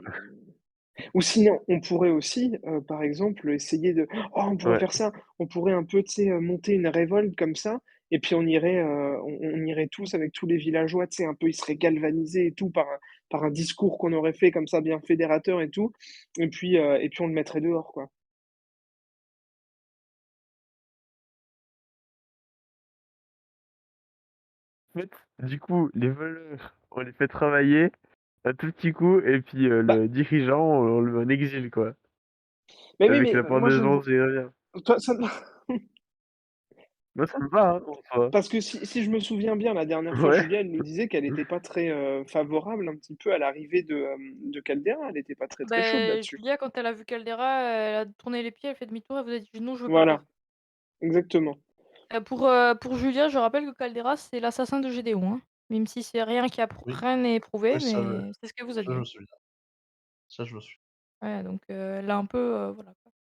ou sinon, on pourrait aussi, par exemple, essayer de oh, on pourrait Ouais, faire ça, on pourrait un peu, tu sais, monter une révolte comme ça et puis on irait tous avec tous les villageois, tu sais, un peu, ils seraient galvanisés et tout par un discours qu'on aurait fait comme ça, bien fédérateur et tout et puis on le mettrait dehors, quoi. en fait, du coup, les voleurs, on les fait travailler un tout petit coup et puis, Bah, le dirigeant, on le met en exil, quoi. mais oui, Avec mais la moi je pendaison vois s'il revient. toi ça Moi ça me va, hein, en soi. parce que si je me souviens bien, la dernière fois, Ouais. Julia, elle nous disait qu'elle était pas très, favorable un petit peu à l'arrivée de Caldera. Elle était pas très, très chaude Beh, là-dessus. Julia, quand elle a vu Caldera, elle a tourné les pieds, elle fait demi-tour, elle vous a dit: «Non, je veux pas le Voilà, voir». exactement. Pour Julia, je rappelle que Caldera, c'est l'assassin de Gédéon, hein. Même si c'est Oui, rien n'est prouvé, oui, mais c'est ce qu'elle vous a ça dit, je hein. me souviens. Ça je me souviens. Ouais, donc elle a un peu, voilà quoi.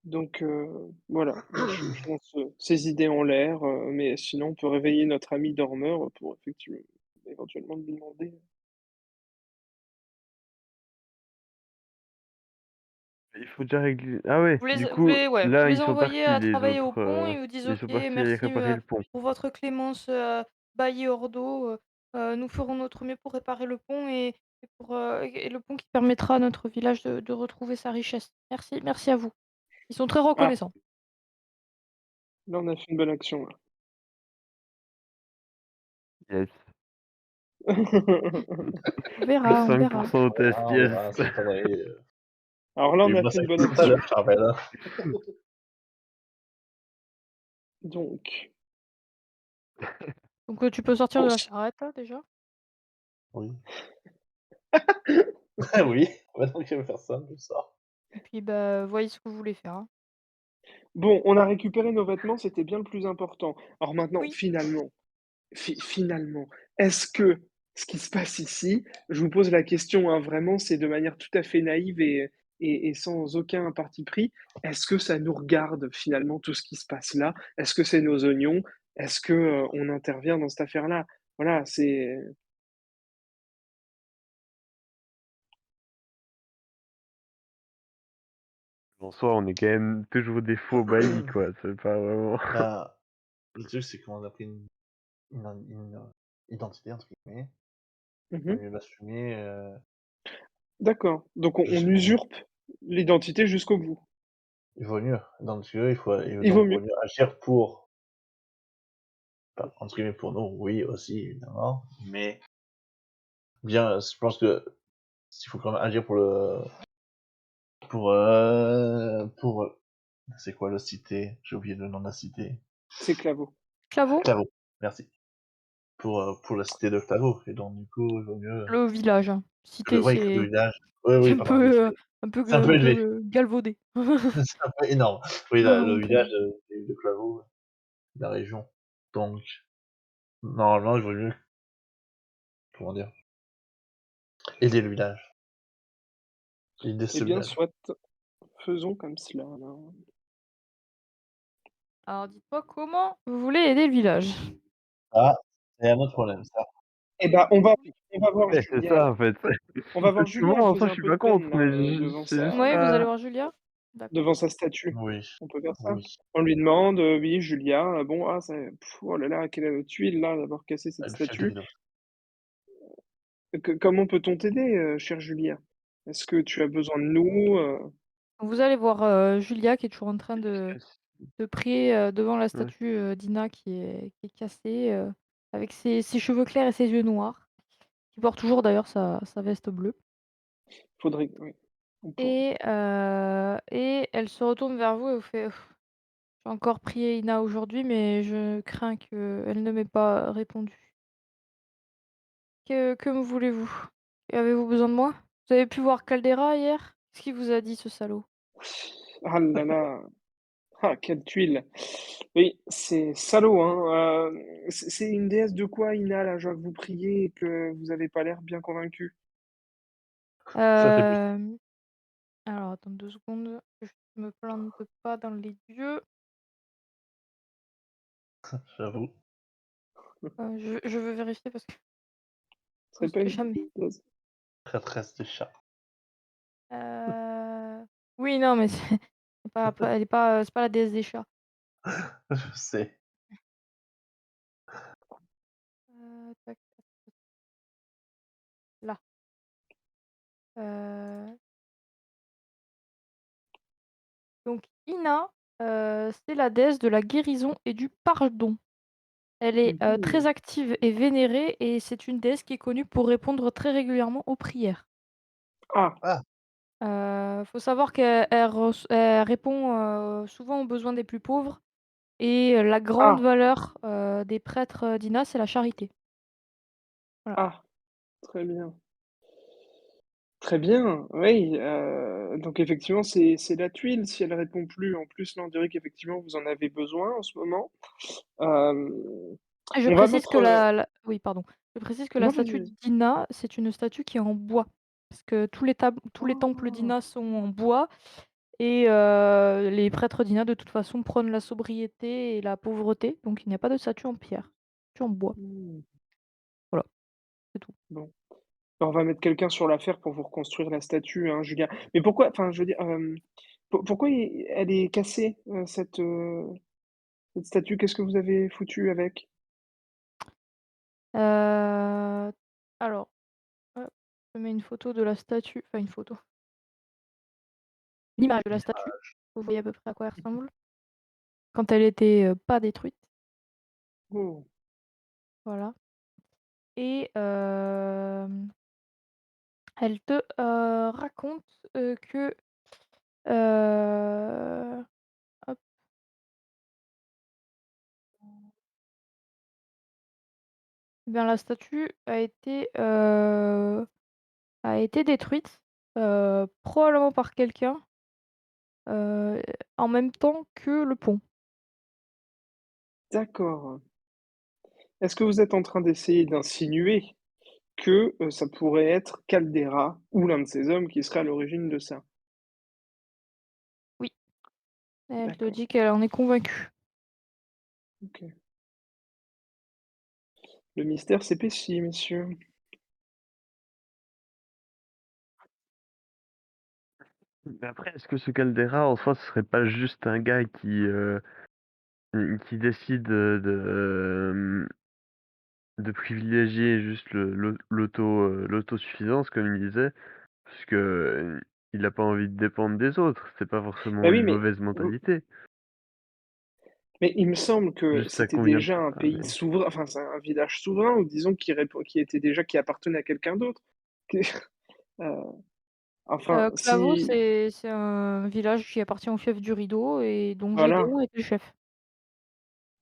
Donc voilà, moi je lance, ces idées en l'air, mais sinon on peut réveiller notre ami dormeur, pour effectivement éventuellement lui demander. Il faut déjà régler ah ouais, du Vous coup, les ouais, vous là, ils les sont envoyez partis à les travailler au autres, pont, ils vous disent: ils sont «OK, partis merci, réparer le pont. pour votre clémence, baillie hors d'eau, nous ferons notre mieux pour réparer le pont et le pont qui permettra à notre village de retrouver sa richesse. Merci, merci à vous». Ils sont très Ah, reconnaissants. là on a fait une bonne action là. Yes. Plus On cinq verra. pour cent au test, On yes. verra cette année, Alors là et on a moi fait ça une bonne tout à l'heure, action. je te rappelle, hein. Donc Donc tu peux sortir de on la s charrette là, déjà Oui. Oui, maintenant que je vais faire ça, je sors. et puis, bah, voyez ce que vous voulez faire, hein. bon, on a récupéré nos vêtements, c'était bien le plus important. Alors maintenant, Oui. finalement, est-ce que ce qui se passe ici, je vous pose la question, hein, vraiment, c'est de manière tout à fait naïve et sans aucun parti pris, est-ce que ça nous regarde finalement tout ce qui se passe là? Est-ce que c'est nos oignons? Est-ce que, on intervient dans cette affaire-là? Voilà, c'est En soi, on est quand même toujours des faux baillis, quoi, c'est pas vraiment Bah, le truc, c'est qu'on a pris une «identité» entre guillemets, il faut mmh mieux l'assumer, d'accord, donc on jusqu'au bout. usurpe l'identité jusqu'au bout. Il vaut mieux, dans ce cas, il faut et Il vaut donc mieux. vaut mieux agir pour, enfin, entre guillemets «pour nous», oui aussi évidemment, mais bien, je pense que s'il faut quand même agir pour, c'est quoi la cité? J'ai oublié le nom de la cité. C'est Claveau. Claveau, Claveau, merci. Pour la cité de Claveau et donc du coup, il vaut mieux le village, hein. que Cité, ouais, que le c'est village oui, c'est oui, pardon, oui, c'est un un peu élevé, peu galvaudé. c'est un peu énorme. Oui, Ouais, le un peu. village de Claveau, la région, donc normalement, il vaut mieux, comment dire? Aider le village, aider Eh ce bien, village. soit, faisons comme cela alors. Alors dites-moi comment vous voulez aider le village? Ah, c'est un autre problème ça. Eh ben, on va voir ouais, c'est ça, Julia. en fait. On va voir Parce que Julia, moi, elle en soi, faisait je un suis peu de pas peine contre, là, mais devant c'est juste Oui, vous allez pas voir Julia? D'accord. devant sa statue. Oui, On peut faire ça? oui, On lui demande, «Oui, Julia, bon, ah ça oh là là, quelle est la tuile là, d'avoir cassé cette le chef du statue. village. Comment peut-on t'aider, chère Julia? Est-ce que tu as besoin de nous?» Vous allez voir, Julia qui est toujours en train de prier, devant la ouais. statue, d'Ina qui est cassée, avec ses cheveux clairs et ses yeux noirs, qui porte toujours d'ailleurs sa veste bleue Faudrait oui, on pourrait. et elle se retourne vers vous et vous fait: «J'ai encore prié Ina aujourd'hui, mais je crains qu'elle ne m'ait pas répondu. Que me voulez-vous? Avez-vous besoin de moi? Vous avez pu voir Caldera hier? Qu'est-ce qu'il vous a dit ce salaud?» Ah là là, ah quelle tuile! Oui, c'est salaud, hein, c'est une déesse de quoi, Ina, là? Je vois que vous priez et que vous avez pas l'air bien convaincu. Ça fait plus Hem, alors attends 2 secondes, que je me plante pas dans les dieux. j'avoue. Je veux vérifier parce que Ce on serait pas sait une jamais. déesse Traîtresse des chats. Heu, oui, non, mais c'est pas elle est pas, c'est pas la déesse des chats. Je sais. Tac, là. Heu, donc Ina, c'est la déesse de la guérison et du pardon. Elle est, Mmh mh. très active et vénérée et c'est une déesse qui est connue pour répondre très régulièrement aux prières. Ah! Ah! Faut savoir qu'elle répond, souvent aux besoins des plus pauvres et la grande Ah! valeur, des prêtres, d'Ina, c'est la charité. Voilà. Ah! Très bien. Très bien, oui, donc effectivement, c'est la tuile si elle répond plus. En plus, là, on dirait qu'effectivement, vous en avez besoin en ce moment. Hem, Et je on va précise que mettre, oui, pardon. Je précise que la non, vas-y, statue vas-y. d'Ina, c'est une statue qui est en bois. Parce que tous les temples Ah! d'Ina sont en bois et les prêtres d'Ina, de toute façon, prônent la sobriété et la pauvreté, donc il n'y a pas de statue en pierre, statue en bois. Mmh, Voilà, c'est tout. bon. Bah, on va mettre quelqu'un sur l'affaire pour vous reconstruire la statue, hein, Julien. Mais pourquoi enfin, je veux dire, pourquoi elle est cassée, cette statue? Qu'est-ce que vous avez foutu avec? Heu, alors, hop, je mets une photo de la statue, enfin une photo, l'image de la statue. Vous voyez à peu près à quoi elle ressemble? Quand elle était, pas détruite, Oh, voilà, et elle te, raconte, que, hop, eh bien la statue a été détruite, probablement par quelqu'un, heu, en même temps que le pont. d'accord. Est-ce que vous êtes en train d'essayer d'insinuer que, ça pourrait être Caldeira ou l'un de ses hommes qui serait à l'origine de ça? Oui, elle te D'accord, dit qu'elle en est convaincue. OK. Le mystère s'épaissit, messieurs. Mais après, est-ce que ce Caldera, en soi, ce serait pas juste un gars qui décide, de privilégier juste l'autosuffisance comme il disait, parce que, il a pas envie de dépendre des autres. C'est pas Bah, forcément oui, une mauvaise mentalité, mais il me semble que juste ça c'était convient déjà pas, un pays mais souverain, enfin, c'est un village souverain ou disons qui était déjà qui appartenait à quelqu'un d'autre. Que heu, enfin, Claveau, si c'est un village qui appartient au fief du Rideau et dont voilà, Gédéon était le chef.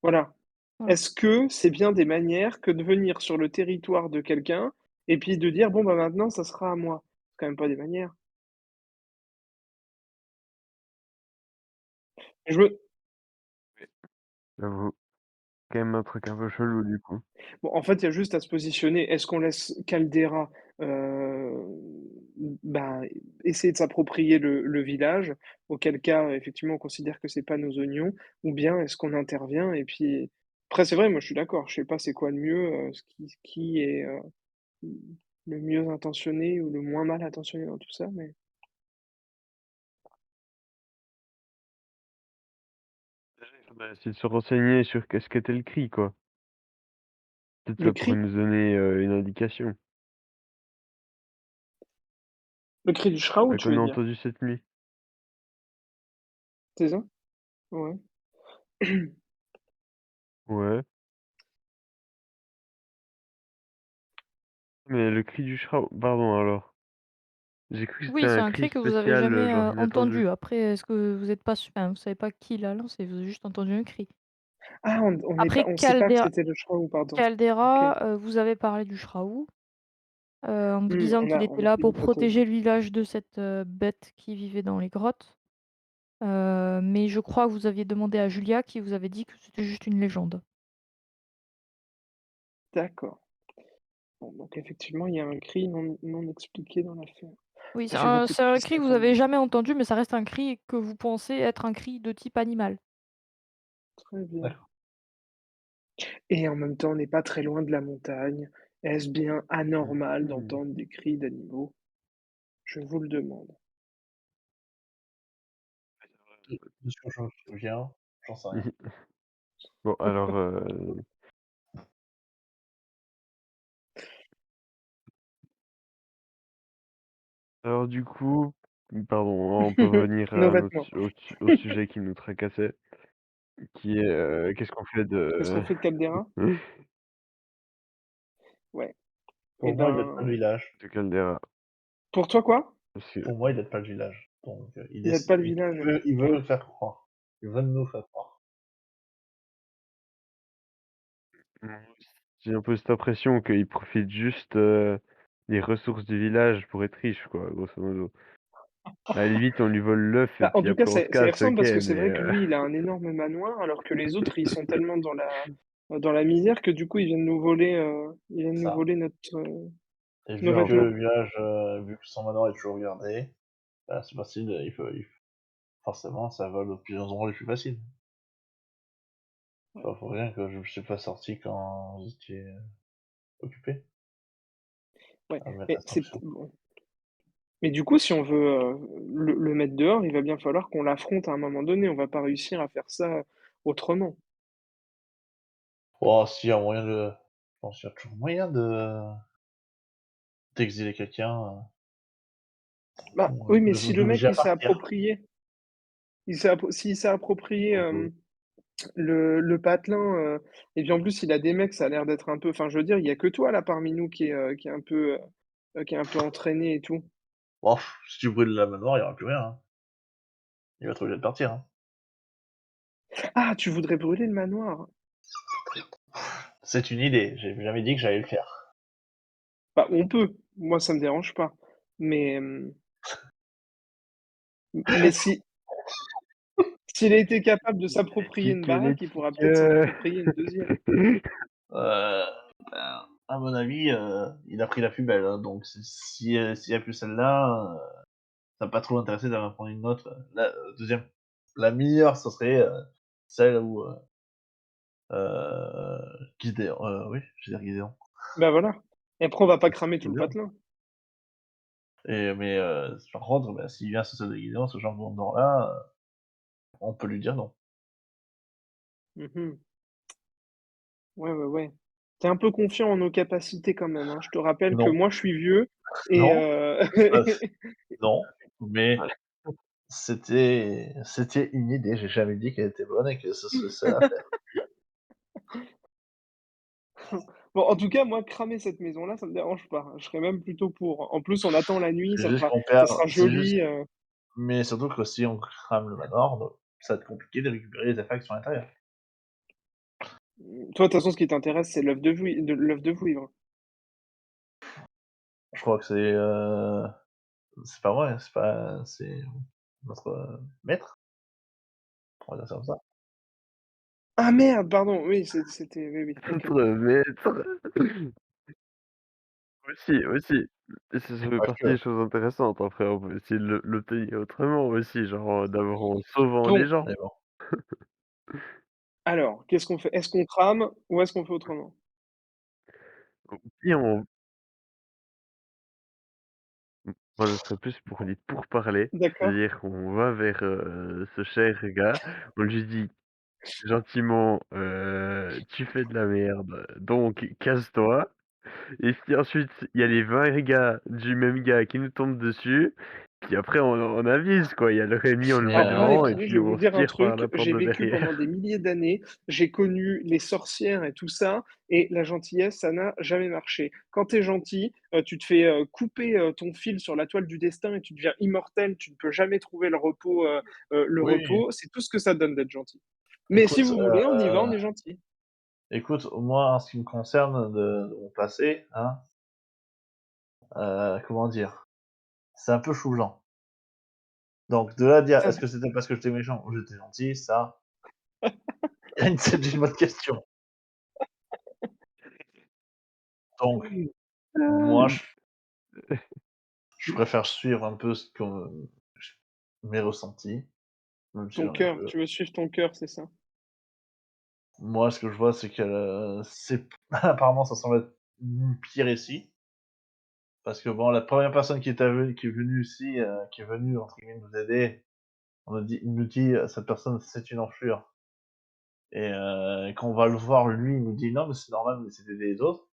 voilà. Voilà. Est-ce que c'est bien des manières que de venir sur le territoire de quelqu'un et puis de dire: «Bon, bah, maintenant ça sera à moi»? C'est quand même pas des manières. Je me j'avoue, quand même un truc un peu chelou du coup. Bon, en fait, il y a juste à se positionner. Est-ce qu'on laisse Caldera, heu, bah, essayer de s'approprier le village? Auquel cas, effectivement, on considère que c'est pas nos oignons. Ou bien est-ce qu'on intervient et puis après c'est vrai, moi je suis d'accord, je sais pas c'est quoi le mieux, ce qui est, le mieux intentionné ou le moins mal intentionné dans tout ça, mais Déjà, il faudrait essayer de se renseigner sur qu'est-ce qu'était le cri, quoi. Peut-être le ça pourrait cri nous donner, une indication. le cri du Shraou, tu Qu'on veux a dire? entendu cette nuit. C'est ça? Ouais. Ouais, mais le cri du chat pardon alors. J'ai cru que c'était Oui, c'est un un cri cri que vous avez spécial, jamais, genre inattendu. entendu. Après, est-ce que vous êtes pas su enfin, vous savez pas qui l'a lancé, vous avez juste entendu un cri. Ah, on n'est pas Après on sait pas que c'était le Shraou, pardon. OK. Caldera, vous avez parlé du Shraou, en vous disant On qu'il a était on a là fait pour l'hypothèse. protéger le village de cette, bête qui vivait dans les grottes. Mais je crois que vous aviez demandé à Julia qui vous avait dit que c'était juste une légende. D'accord. Bon, donc effectivement, il y a un cri non expliqué dans l'affaire. Oui, Ça fait beaucoup de c'est un pistes cri là que vous quand avez même. jamais entendu, mais ça reste un cri que vous pensez être un cri de type animal. Très bien. D'accord. Et en même temps, on n'est pas très loin de la montagne. Est-ce bien anormal Mmh. d'entendre des cris d'animaux? Je vous le demande. De ce que je me souviens, j'en sais rien. Bon alors du coup, pardon, on peut revenir à Nos un autre vêtements. au sujet qui nous tracassait, qui est, qu'est-ce qu'on fait Qu'est-ce qu'on de fait de Caldera? Ouais. Et Pour moi, il aide pas le ben, village. de Caldera? pour toi quoi? Parce que Pour moi, il aide pas le village. Donc, Il aide pas le village. il veut le faire croire. Il veut nous faire croire. Mmh. J'ai un peu cette impression qu'il profite juste, des ressources du village pour être riche quoi, grosso modo. À la limite, on lui vole l'œuf et Bah, en puis tout cas, après on se c'est casse, ressemble OK, parce que c'est mais vrai que lui, il a un énorme manoir alors que les autres, ils sont tellement dans la misère que du coup, ils viennent nous Ça. voler Et nos vu que vêtements. le village, vu que son manoir est toujours gardé, bah, c'est facile, il peut forcément ça vole aux plus endroits les plus faciles. Ouais. Pas pour rien que je me suis pas sorti quand vous étiez, occupés Ouais, à mettre mais la c'est sanction. bon. Mais du coup, si on veut, le mettre dehors, il va bien falloir qu'on l'affronte à un moment donné. On va pas réussir à faire ça autrement. Oh, s'il y a moyen de je pense qu'il y a toujours moyen d'exiler quelqu'un, Bah, ou oui, mais de si le mec, l'obliger à partir. s'il s'est approprié, On peut le patelin, et puis en plus il a des mecs, ça a l'air d'être un peu, enfin je veux dire, il y a que toi là parmi nous qui est un peu, qui est un peu entraîné et tout. bon, si tu brûles la manoir, il y aura plus rien, hein. Il va être obligé de partir, hein. Ah, tu voudrais brûler le manoir? C'est une idée, j'ai jamais dit que j'allais le faire. Bah, on peut, moi ça me dérange pas, mais, mais si s'il a été capable de s'approprier une L'éthique, baraque, il pourra l'éthique, peut-être s'approprier une deuxième. Ben, à mon avis, il a pris la plus belle, hein, donc s'il y a plus celle-là, ça va pas trop l'intéresser d'en prendre une autre. La 2e, la meilleure, ce serait, celle où, Gideon, oui, je vais dire Gideon. Bah, voilà, et après on va pas C'est cramer tout le Gideon. patelin. Mais par contre, bah, s'il vient se celle de Gideon, ce genre de là, on peut lui dire non. Mmh. Ouais, ouais, ouais. Tu es un peu confiant en nos capacités quand même, hein. Je te rappelle que Non, moi je suis vieux et non, heu, non, mais voilà. c'était une idée, j'ai jamais dit qu'elle était bonne et que ce serait celle à faire. bon, en tout cas, moi, cramer cette maison-là, ça me dérange pas, hein. Je serais même plutôt pour. En plus, on attend la nuit, C'est juste qu'on perd ça sera c'est juste joli, mais surtout que si on crame le manoir, donc ça va être compliqué de récupérer les affaires qui sont à l'intérieur. toi, de toute façon, ce qui t'intéresse, c'est l'œuf de vouivre. Je crois que c'est pas moi, c'est pas c'est notre, maître, on va dire ça comme ça. Ah merde, pardon, oui, c'était oui, oui, OK, Notre OK. maître. Aussi, aussi. Et ça fait Pas partie que, des choses intéressantes. Après, on peut essayer de l'obtenir autrement aussi, genre, d'abord en sauvant les Bon, gens. mais bon. alors, qu'est-ce qu'on fait? Est-ce qu'on crame ou est-ce qu'on fait autrement? Et on moi, je serais plus pour les pourparlers, D'accord. c'est-à-dire qu'on va vers, ce cher gars, on lui dit gentiment, «Tu fais de la merde, donc casse-toi». Et si ensuite il y a les 20 gars du même gars qui nous tombent dessus, puis après on avise quoi, il y a le Rémi, on le Mais met Alors là, devant et écoutez, je puis vais vous on se dire un tire par truc, la porte j'ai de vécu pendant derrière. des milliers d'années, j'ai connu les sorcières et tout ça, et la gentillesse, ça n'a jamais marché. Quand tu es gentil, tu te fais, couper, ton fil sur la toile du destin et tu deviens immortel, tu ne peux jamais trouver le oui, repos, c'est tout ce que ça donne d'être gentil. Mais si écoute, vous voulez, on y va, on est gentil. écoute, moi, en ce qui me concerne de mon passé, hein, comment dire? C'est un peu choulant. Donc de là à dire: Ça «Est-ce que c'était parce que j'étais méchant ou j'étais gentil?» ça, c'est une bonne question. Donc moi, je préfère suivre un peu ce que mes ressentis, même si ton j'en ai cœur, peu. tu veux suivre ton cœur, c'est ça? Moi, ce que je vois, c'est que, c'est apparemment, ça semble être, pire ici, parce que bon, la première personne qui est venue ici, qui est venue entre guillemets «nous aider», il nous dit, cette personne, c'est une enflure et quand on va le voir, lui, il nous dit: «Non, mais c'est normal, d'essayer d'aider les autres»,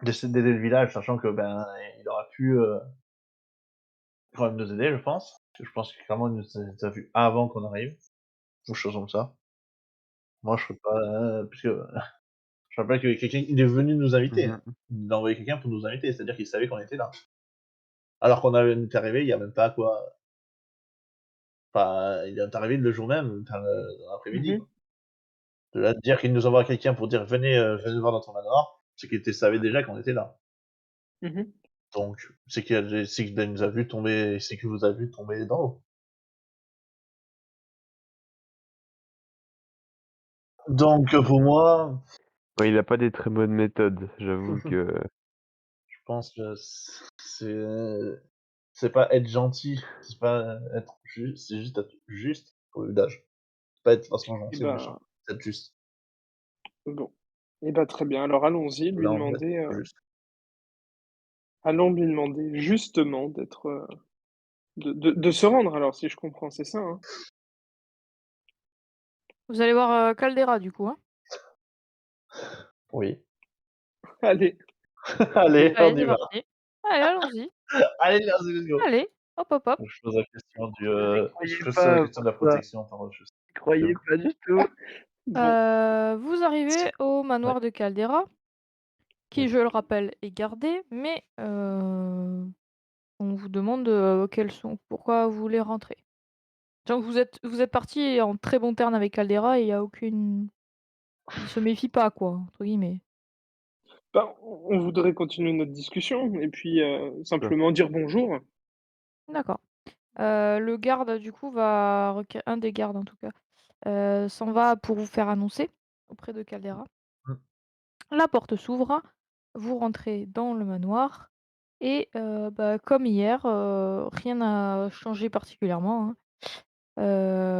d'essayer d'aider le village, sachant que, ben, il aurait pu, quand même nous aider, je pense. Parce que je pense que clairement, il nous a vus avant qu'on arrive, ou chose comme ça. Moi, je ferais pas, puisque je rappelle que quelqu'un il est venu nous inviter, Mmh hein. mh. Il a envoyé quelqu'un pour nous inviter, c'est-à-dire qu'il savait qu'on était là. Alors on était arrivé il y a même pas quoi, enfin, il est arrivé le jour même, enfin, dans l'après-midi, Mmh. quoi. De là à dire qu'il nous envoie quelqu'un pour dire: «Venez voir notre manoir», c'est qu'il savait déjà qu'on était là. Mmh. Donc c'est qu'il nous a vus tomber, c'est qu'il vous a vus tomber dans l'eau. Donc pour moi, Ouais, il a pas des très bonnes méthodes, j'avoue que je pense que c'est c'est pas être gentil, c'est pas être juste, c'est juste être juste au lieu d'âge. Pas être forcément Et gentil ou méchant, bah, c'est être juste. bon, et bah, très bien. Alors allons-y, lui Là, on doit demander, être juste. allons lui demander justement d'être, de se rendre alors si je comprends, c'est ça, hein? Vous allez voir, Caldera du coup, hein? Oui. Allez, Allez, Allez, on y c'est va. parti. Allez, allons-y. Allez, let's go. Allez, hop, hop, hop. Je pose la question du, J'y je croyais pose la pas question pour de la ça, protection, attends, je sais j'y croyais pas du tout. bon, Vous arrivez au ouais. manoir de Caldera, qui, Oui. je le rappelle, est gardé, mais on vous demande, quels sont pourquoi vous voulez rentrer. Donc vous êtes partis en très bons termes avec Caldera et il y a aucune il se méfie pas quoi, entre guillemets. bah, on voudrait continuer notre discussion et puis, Quoi. simplement dire bonjour. D'accord. Le garde du coup va requé un des gardes en tout cas, s'en va pour vous faire annoncer auprès de Caldera. Mmh. La porte s'ouvre, vous rentrez dans le manoir et bah, comme hier, rien n'a changé particulièrement, hein.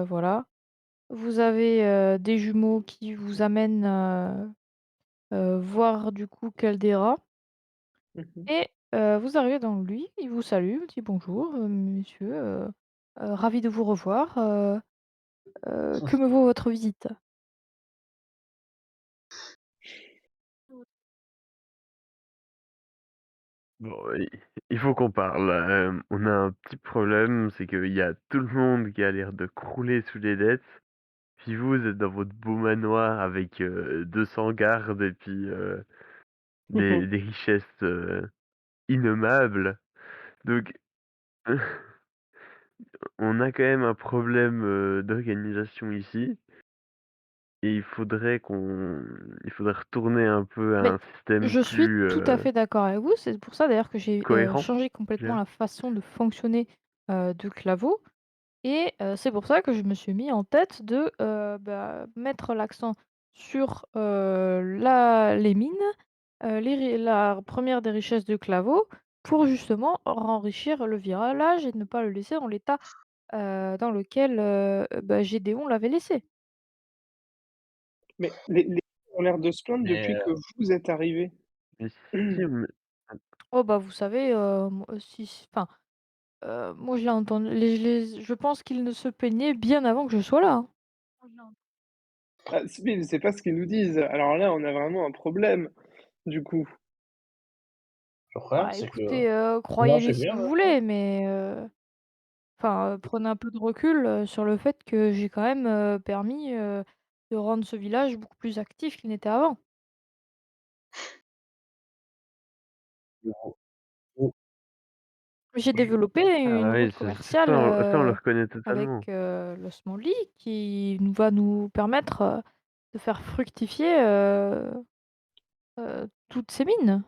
Voilà. Vous avez, des jumeaux qui vous amènent, voir du coup Caldera Mmh mh. et vous arrivez dans lui, il vous salue, il dit: «Bonjour, messieurs, ravi de vous revoir, que me vaut votre visite?» Bon, il faut qu'on parle. On a un petit problème, c'est qu'il y a tout le monde qui a l'air de crouler sous les dettes. Puis vous, vous êtes dans votre beau manoir avec 200 gardes et puis des richesses innommables. Donc, on a quand même un problème d'organisation ici. Et il faudrait retourner un peu à Mais un système je suis plus tout à fait d'accord avec vous, c'est pour ça d'ailleurs que j'ai, cohérent, changé je complètement dirais. la façon de fonctionner, de Claveau. Et c'est pour ça que je me suis mis en tête de, bah, mettre l'accent sur, les mines, la première des richesses de Claveau pour justement enrichir le village et ne pas le laisser dans l'état, dans lequel, bah, Gédéon l'avait laissé. Mais les gens ont l'air de se plaindre Mais depuis que vous êtes arrivés. Mais si on me Oh bah, vous savez, moi si enfin, moi je l'ai entendu je pense qu'il ne se plaignait bien avant que je sois là, hein. Ah, c'est pas ce qu'ils nous disent. Alors là, on a vraiment un problème, du coup. le problème, Bah, c'est que écoutez, vous croyez-les mangez si bien, vous maintenant? voulez, mais enfin, prenez un peu de recul, sur le fait que j'ai quand même, permis, de rendre ce village beaucoup plus actif qu'il n'était avant. Vous vous J'ai je développé ah une oui, route commerciale, ça on le reconnaît totalement. avec, l'osmanli qui nous va nous permettre, de faire fructifier, toutes ces mines.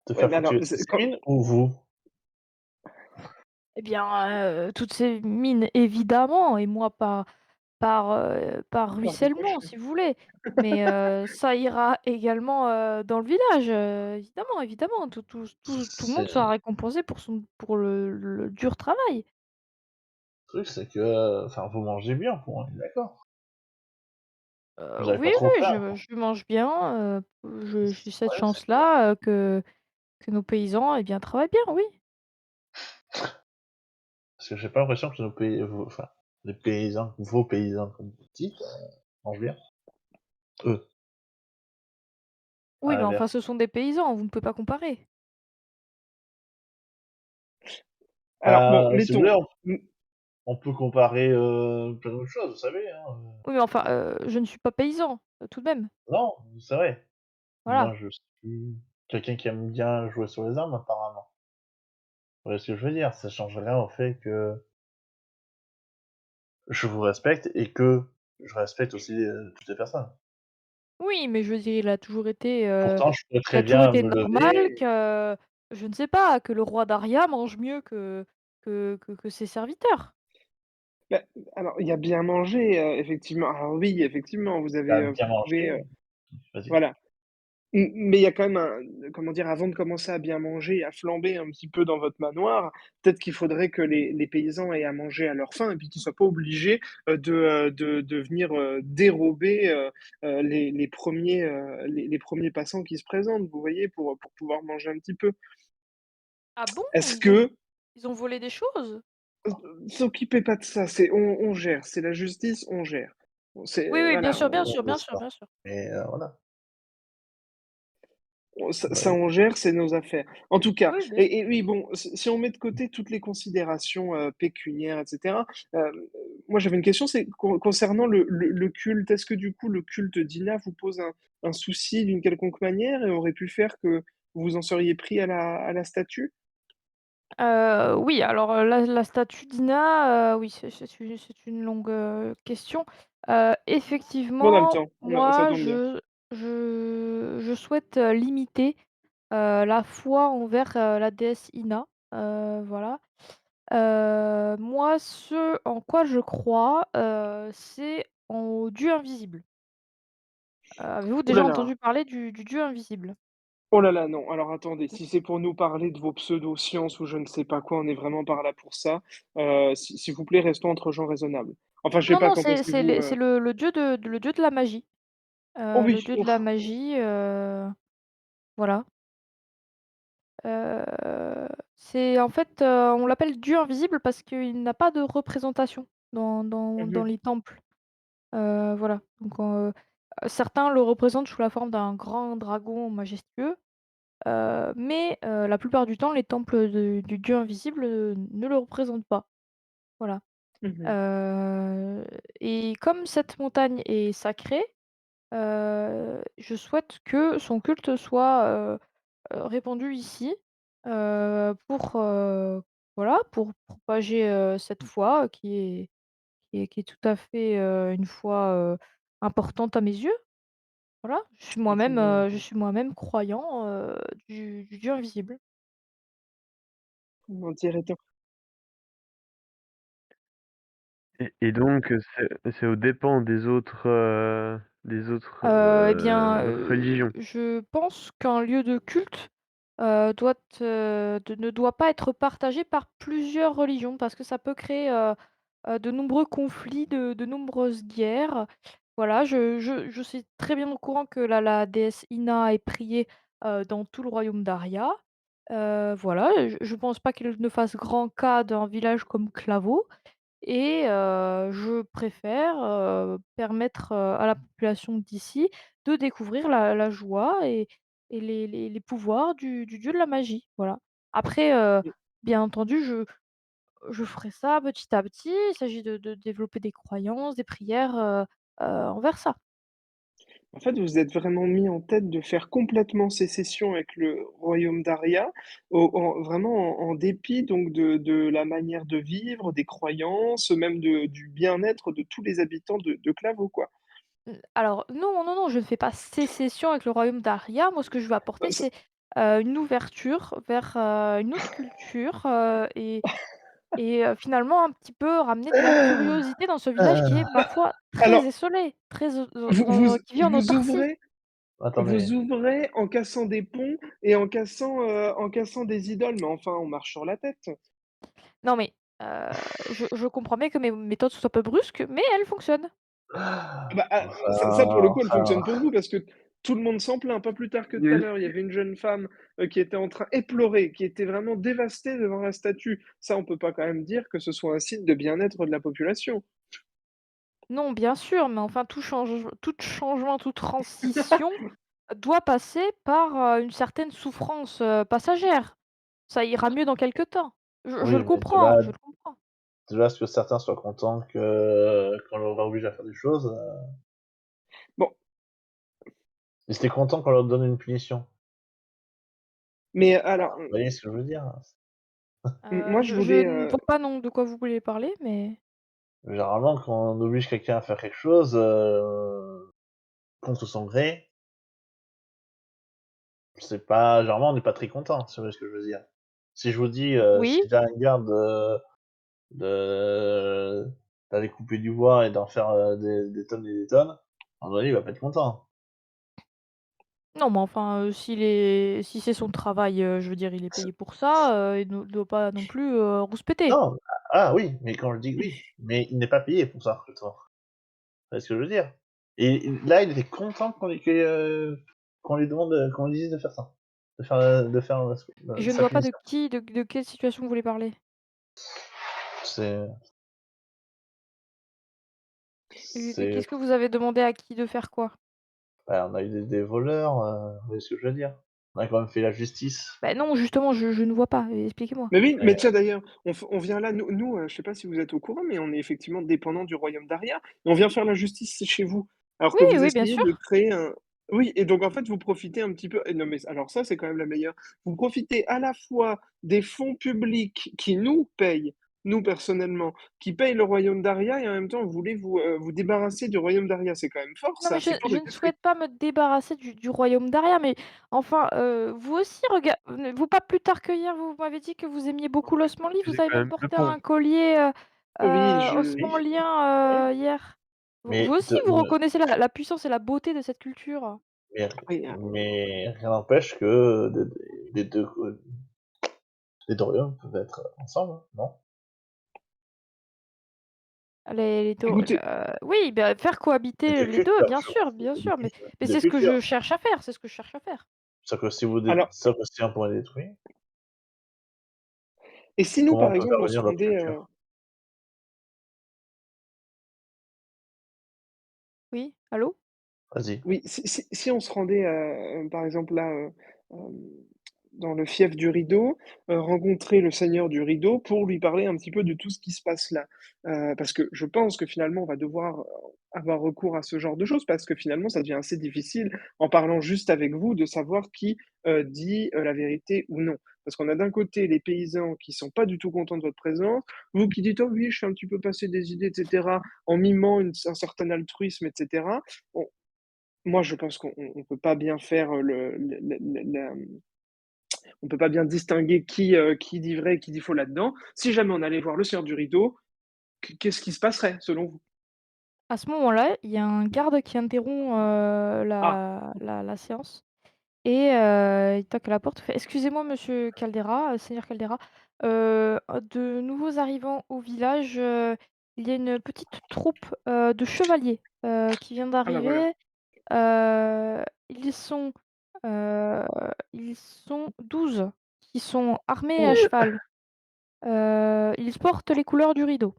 de Ouais, faire mais alors, fructifier c'est ces quand mines ou vous? Eh bien, toutes ces mines évidemment et moi par par ruissellement ricochet. si vous voulez. Mais, ça ira également, dans le village, évidemment, évidemment. Tout le C'est monde sera récompensé pour le dur travail. le truc, c'est que, enfin, vous mangez bien, on est d'accord. Vous avez Oui, pas trop oui, faim, je quoi. je mange bien, je Le j'ai cette problème, c'est que chance-là, que nos paysans, eh bien, travaillent bien, oui. parce que j'ai pas l'impression que nos pays vos enfin, les paysans, vos paysans comme vous dites, mangent bien. Eux, Oui, à mais enfin, l'inverse. ce sont des paysans, vous ne pouvez pas comparer. Alors bon, Si vous voulez, mettons, mmh, on peut comparer, plein d'autres choses, vous savez, hein, Oui, mais enfin, je ne suis pas paysan, tout de même. Non, c'est vrai. Voilà. Moi, je suis quelqu'un qui aime bien jouer sur les armes, apparemment. Vous voyez ce que je veux dire? Ça change rien au fait que je vous respecte et que je respecte aussi, toutes les personnes. Oui, mais je veux dire, Pourtant, je pourrais il très a toujours bien été me normal lever que, je ne sais pas, que le roi d'Aria mange mieux que ses serviteurs. bah, alors il y a bien mangé, effectivement. Alors oui, effectivement, vous avez, à bien vous pouvez, manger, vas-y. voilà. Mais il y a quand même un comment dire? Avant de commencer à bien manger et à flamber un petit peu dans votre manoir, peut-être qu'il faudrait que les paysans aient à manger à leur faim et puis qu'ils soient pas obligés, de venir, dérober, les 1ers, les 1ers passants qui se présentent, vous voyez? Pour pouvoir manger un petit peu. Ah bon? Est-ce que Ils ont volé des choses? s'occuper pas de ça, c'est on gère, c'est la justice, on gère. Oui, C'est oui, bien voilà, sûr, bien On sûr, bien laisse sûr, pas. bien sûr. Mais voilà, ça bah ça oui. on gère, c'est nos affaires. En tout cas Oui, bien sûr. et oui, bon, si on met de côté toutes les considérations, pécuniaires et cetera, moi j'avais une question, c'est concernant le culte, est-ce que du coup le culte d'Ina vous pose un souci d'une quelconque manière et aurait pu faire que vous en seriez pris à la statue? Oui, alors, la statue d'Ina, oui, c'est une longue, question. On a le Effectivement, temps, ça moi, tombe bien. je souhaite, limiter, la foi envers, la déesse Ina, voilà. Moi, ce en quoi je crois, c'est au dieu invisible. Avez-vous Ouh là déjà là! entendu parler du dieu invisible? Oh là là, non. Alors attendez, si c'est pour nous parler de vos pseudo-sciences ou je ne sais pas quoi, on est vraiment pas là pour ça. S'il vous plaît, restons entre gens raisonnables. Enfin, je sais Non, pas, non, qu'en pensez-vous, c'est le dieu de la magie. Oh Le oui, dieu de la ouf, magie, voilà. Heu, c'est en fait, on l'appelle dieu invisible parce qu'il n'a pas de représentation dans mmh les temples. Voilà, donc certains le représentent sous la forme d'un grand dragon majestueux, mais la plupart du temps, les temples du dieu invisible, ne le représentent pas. Voilà, mh, heu et comme cette montagne est sacrée, je souhaite que son culte soit, répandu ici, pour, voilà, pour propager, cette foi qui est tout à fait, une foi, importante à mes yeux. Voilà, c'est bien je suis moi-même croyant, du Dieu invisible. comment dire? Étant Et donc, c'est aux dépens Eh bien, religions? je pense qu'un lieu de culte, ne doit pas être partagé par plusieurs religions parce que ça peut créer, de nombreux conflits, de nombreuses guerres. Voilà, je suis très bien au courant que la déesse Ina est priée, dans tout le royaume d'Aria. Voilà, je pense pas qu'elle ne fasse grand cas d'un village comme Claveau. Et je préfère, permettre, à la population d'ici de découvrir la joie et les pouvoirs du dieu de la magie, voilà. Après, bien entendu, je ferai ça petit à petit. Il s'agit de développer des croyances, des prières, envers ça. en fait, vous êtes vraiment mis en tête de faire complètement sécession avec le royaume d'Aria, au en vraiment en dépit donc de la manière de vivre, des croyances, même du bien-être de tous les habitants de Claveau, quoi. Alors non, non, non, je ne fais pas sécession avec le royaume d'Aria. Moi, ce que je veux apporter, Ça c'est, une ouverture vers, une autre culture, finalement un petit peu ramener de la curiosité dans ce village qui est, ma foi, très alors, isolé, très vous vous qui vit en autarcie. vous Attendez, ouvrez en cassant des ponts et en cassant des idoles, mais enfin, on marche sur la tête. Non mais, je comprends bien que mes méthodes soient un peu brusques, mais elles fonctionnent. Ah bah, ça pour le coup, elle enfin, fonctionne pour vous parce que tout le monde s'en plaint. Pas plus tard que tout à Oui. l'heure, il y avait une jeune femme, qui était en train éplorée, qui était vraiment dévastée devant la statue. Ça, on peut pas quand même dire que ce soit un signe de bien-être de la population. Non, bien sûr, mais enfin tout changement, toute transition doit passer par, une certaine souffrance, passagère. Ça ira mieux dans quelque temps. Je oui, le mais comprends, hein, je le comprends. de là à ce que certains soient contents que qu'on leur oblige à faire des choses, Bon, ils étaient contents qu'on leur donne une punition. mais alors, Vous voyez ce que je veux dire? moi je Je voulais, ne vois pas non de quoi vous voulez parler, mais Généralement, quand on oblige quelqu'un à faire quelque chose, contre son gré, c'est pas généralement, on n'est pas très content, si vous voyez ce que je veux dire. Si je vous dis, oui. si j'ai un garde, de d'aller couper du bois et d'en faire, des tonnes et des tonnes, à mon avis, il va pas être content. Non, mais enfin, si c'est son travail, je veux dire, il est payé pour ça, il ne doit pas non plus, rouspéter. Non, oui, mais quand je dis oui, mais il n'est pas payé pour ça, le tort. Tu vois ce que je veux dire? Et là, il était content qu'on lui demande, qu'on lui dise de faire ça. De faire, Je ne sa vois pas de punition. qui, de quelle situation vous voulez parler? C'est c'est Qu'est-ce que vous avez demandé à qui de faire quoi? Bah, on a eu des voleurs, vous voyez ce que je veux dire? On a quand même fait la justice. Bah, non, justement, je ne vois pas, expliquez-moi. Mais oui, mais Mais tiens d'ailleurs, on vient là, je sais pas si vous êtes au courant, mais on est effectivement dépendant du royaume d'Aria et on vient faire la justice chez vous. Alors Oui, que vous oui, bien essayez de sûr. créer un oui et donc en fait, vous profitez un petit peu et non mais alors ça, c'est quand même la meilleure. Vous profitez à la fois des fonds publics qui nous payent, nous personnellement, qui payent le royaume d'Aria et en même temps, vous voulez vous débarrasser du royaume d'Aria. C'est quand même fort Non, mais ça, c'est fort je d'être ne esprit. souhaite pas me débarrasser du royaume d'Aria, mais enfin, vous aussi vous pas plus tard que hier, vous m'avez dit que vous aimiez beaucoup l'osmanli, J'ai vous avez quand même même 2 porté points. un collier, Oui, je oui, osmanlien, hier. Vous mais aussi, de vous ne reconnaissez la puissance et la beauté de cette culture. mais oui, mais rien n'empêche que les 2 les 2 royaumes peuvent être ensemble, hein, non? Les taux écoutez, oui, bah, faire C'est cohabiter des les 2, cultures, je pense, bien c'est des sûr, cultures, mais c'est des c'est ce que je cultures. cherche à faire, c'est ce que je cherche à faire. alors Sauf que si un point est détruit, et si nous, comment par on peut exemple, faire on se venir d'autres rendait, cultures? Oui, allô? Vas-y. oui, si on se rendait, par exemple là, dans le fief du Rideau, rencontrer le seigneur du Rideau pour lui parler un petit peu de tout ce qui se passe là. Parce que je pense que finalement on va devoir, avoir recours à ce genre de choses parce que finalement ça devient assez difficile en parlant juste avec vous de savoir qui, dit, la vérité ou non. Parce qu'on a d'un côté les paysans qui sont pas du tout contents de votre présence, vous qui dites: «Oh oui, je suis un petit peu passé des idées» et cetera, en mimant un certain altruisme et cetera. Moi, je pense qu'on peut pas bien faire, on peut pas bien distinguer qui dit vrai et qui dit faux là-dedans. Si jamais on allait voir le Seigneur du Rideau, qu'est-ce qui se passerait selon vous? À ce moment-là, il y a un garde qui interrompt, Ah, la séance et il toque à la porte, il fait: «Excusez-moi monsieur Caldera, seigneur Caldera, de nouveaux arrivants au village, il y a une petite troupe, de chevaliers, qui vient ah bah voilà. d'arriver. Heu, ils sont, heu, ils sont 12 qui sont armés à Oh! cheval. Ils portent les couleurs du rideau».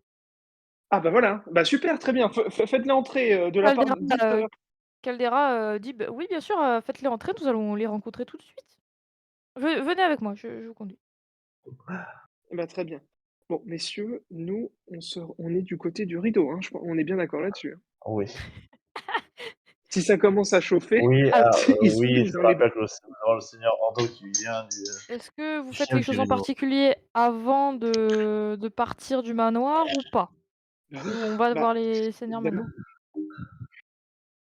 Ah bah voilà, bah super, très bien. Faites-les entrer, de la part Caldera, de dites à Dit: «Bah, oui, bien sûr, faites-les entrer, nous allons les rencontrer tout de suite. Venez avec moi, je vous conduis». bah très bien. Bon, messieurs, nous, on est du côté du rideau, hein, on est bien d'accord là-dessus, hein? Oui. Si ça commence à chauffer, Oui, Alors, ils sont oui, 12 je dans me les rappelle que c'est le seigneur Ordo qui vient est-ce que vous du faites chef quelque du chose en rideau. particulier avant de partir du manoir ou pas? bah Ou oui, on va bah voir les seigneurs évidemment. maintenant?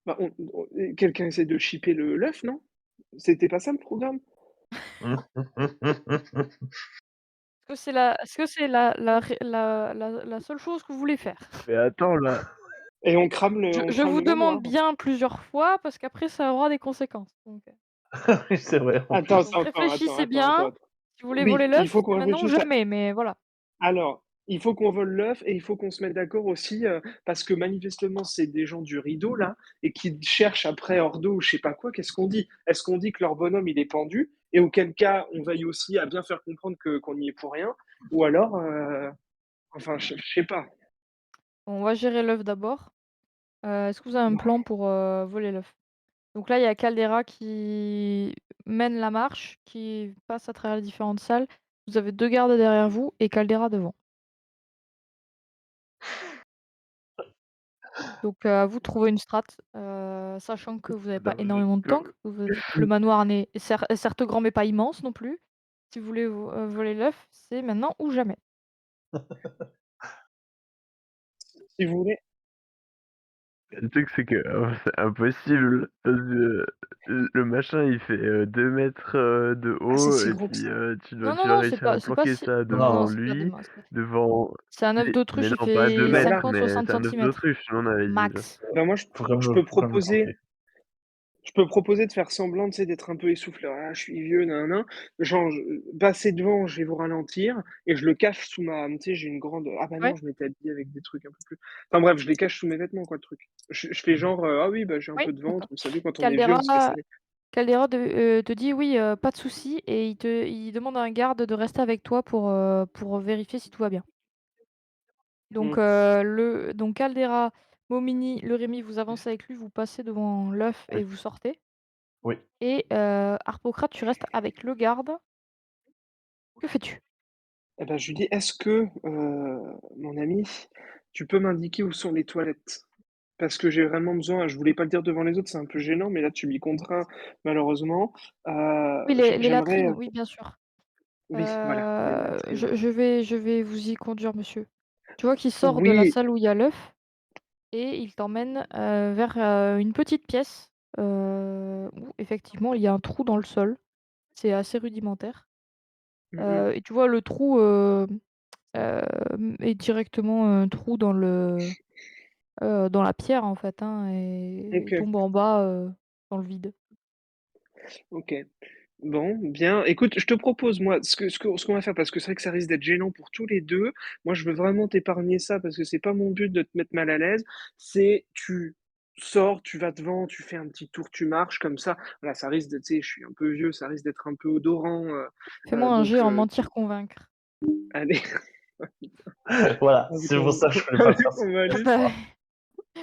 Bah quelqu'un essaie de chipper l'œuf, non? C'était pas ça le programme? Est-ce que c'est la seule chose que vous voulez faire? Mais attends là, Et on Je crame vous le demande manoir. bien plusieurs fois parce qu'après ça aura des conséquences, Oui, c'est vrai, en Attends, plus. donc attends, attends, attends, réfléchissez attends, attends, bien. attends. Si vous voulez voler Oui, il l'œuf, faut qu'on c'est maintenant ou réfléchisse à jamais, mais voilà. alors, il faut qu'on vole l'œuf et il faut qu'on se mette d'accord aussi, parce que manifestement, c'est des gens du rideau là et qui cherchent après Ordo ou je sais pas quoi. Qu'est-ce qu'on dit? Est-ce qu'on dit que leur bonhomme, il est pendu? Et auquel cas, on veille aussi à bien faire comprendre que qu'on y est pour rien? Ou alors, enfin, je sais pas. On va gérer l'œuf d'abord. Est-ce que vous avez un plan pour, voler l'œuf? Donc là, il y a Caldera qui mène la marche, qui passe à travers les différentes salles. Vous avez 2 gardes derrière vous et Caldera devant. Donc à vous de trouver une strat, sachant que vous n'avez pas non, énormément de temps, que le manoir n'est certes grand mais pas immense non plus. Si vous voulez voler l'œuf, c'est maintenant ou jamais. Si vous voulez le truc c'est que, c'est impossible parce que, le machin il fait, 2 m, de ah, c'est haut si et gros que puis, ça? Non, non, tu dois non, réussir à c'est pas planquer si ça non, non, devant Non, c'est pas des lui, masses. devant C'est un œuf mais d'autruche, il non pas 2 fait Bah mètres, là, mais 50-60 c'est un œuf centimètres d'autruche, on avait dit. max. bah moi, faut quand même je le peux faut quand même le proposer planquer. Je peux proposer de faire semblant, tu sais, d'être un peu essoufflé: «Ah, je suis vieux, nin nin nin». Genre je passer devant, je vais vous ralentir et je le cache sous ma tu sais, j'ai une grande ah bah non, Ouais, je m'étais habillé avec des trucs un peu plus enfin bref, je les cache sous mes vêtements quoi, le truc. Je fais genre, «Ah oui, bah, j'ai un oui, peu de ventre, d'accord. vous savez quand on est vieux, on se fait Caldera serrer». Caldera te dit: «Oui, pas de souci» et il demande à un garde de rester avec toi pour vérifier si tout va bien. Donc Mmh. Caldera, Momini, le Rémi, vous avancez avec lui, vous passez devant l'œuf et Oui, vous sortez oui. et Harpocrate, tu restes avec le garde. Que fais-tu? Et bah, je lui dis: «Est-ce que, mon ami, tu peux m'indiquer où sont les toilettes?» Parce que j'ai vraiment besoin je voulais pas le dire devant les autres, c'est un peu gênant, mais là tu m'y contrains malheureusement. Oui, les J'aimerais, latrines, oui, bien sûr. oui, voilà, les latrines. Je vais vous y conduire, monsieur. Tu vois qu'il sort de la Oui, salle où il y a l'œuf et il t'emmène, vers, une petite pièce, où effectivement il y a un trou dans le sol. C'est assez rudimentaire, mmh mh. et tu vois le trou, est directement un trou dans la pierre en fait, hein, et OK, tombe en bas, dans le vide. OK. Bon, bien. Écoute, je te propose, moi, ce qu'on va faire, parce que c'est vrai que ça risque d'être gênant pour tous les 2. Moi, je veux vraiment t'épargner ça parce que c'est pas mon but de te mettre mal à l'aise. C'est tu sors, tu vas devant, tu fais un petit tour, tu marches comme ça. Voilà, ça risque de tu sais, je suis un peu vieux, ça risque d'être un peu odorant, Fais-moi un jet donc en mentir convaincre. allez, Voilà, avec c'est pour mon ça que je voulais pas le avec faire mon cette malus. Bah, fois.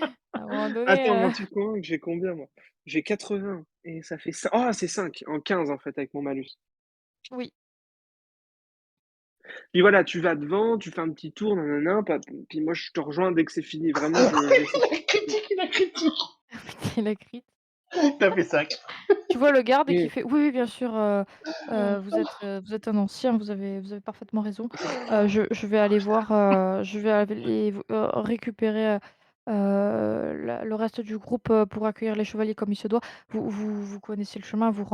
ouais, à un moment donné, Attends, mentir convaincre, j'ai combien moi? J'ai 80 et ça fait c'est 5 en 15 en fait avec mon malus. oui. Puis voilà, tu vas devant, tu fais un petit tour, nanana, puis moi je te rejoins dès que c'est fini. Vraiment, je j'essaie Il a critique! Putain, la crit. Il a fait 5. Tu vois le garde qui oui, fait: «Oui, oui, bien sûr, vous êtes un ancien, vous avez parfaitement raison. Je vais aller voir, je vais aller récupérer, le reste du groupe, pour accueillir les chevaliers comme il se doit. Vous connaissez le chemin, vous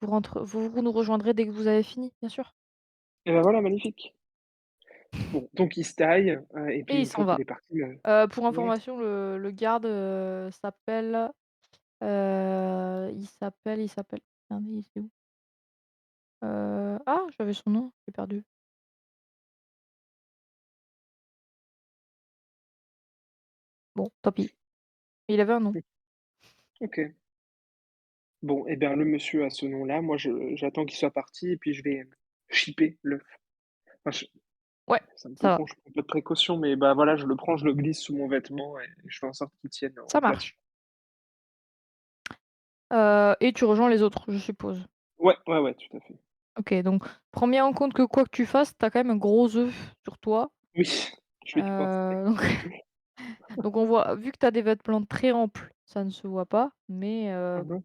nous rejoindrez dès que vous avez fini, bien sûr». et bah, voilà, magnifique. Bon, donc il se taille, et puis Et il une s'en fois qu'il va. est parti, Pour ouais, information, le garde, s'appelle, il s'appelle merde, il est où? Ah, j'avais son nom, j'ai perdu. Bon, tant pis. Il avait un nom. OK. Bon, et bien le monsieur a ce nom-là, moi j'attends qu'il soit parti et puis je vais shipper l'œuf. Enfin, Ouais, c'est un peu ça va. con, je prends pas de précautions, mais bah, voilà, je le prends, je le glisse sous mon vêtement et je fais en sorte qu'il tienne en Ça place. marche. Et tu rejoins les autres, je suppose? Ouais, ouais, ouais, tout à fait. OK, donc prends bien en compte que quoi que tu fasses, tu as quand même un gros œuf sur toi. Oui, je vais y penser. Donc donc on voit vu que tu as des vêtements très amples, ça ne se voit pas, mais Mmh mh.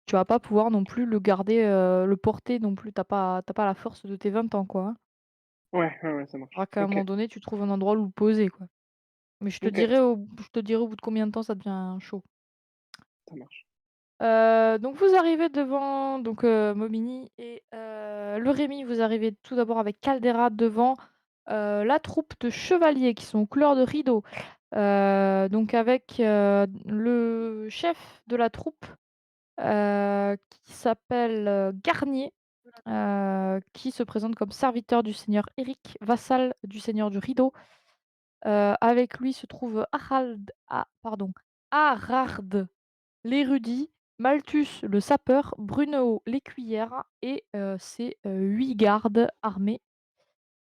tu vas pas pouvoir non plus le garder, le porter non plus. Tu as pas la force de tes 20 ans, quoi, hein. Ouais, ouais, ouais, ça marche. Faudra qu'à un OK, moment donné, tu trouves un endroit où le poser, quoi. Mais OK, je te dirai au bout de combien de temps ça devient chaud. ça marche. Donc vous arrivez devant donc Momini et le Rémi, vous arrivez tout d'abord avec Caldera devant, la troupe de chevaliers qui sont aux couleurs de rideau. Donc avec, le chef de la troupe, qui s'appelle, Garnier, qui se présente comme serviteur du seigneur Éric, vassal du seigneur du Rideau. Avec lui se trouve Harald l'érudit, Malthus le sapeur, Brunehaut l'écuyère et ses, 8 gardes armés.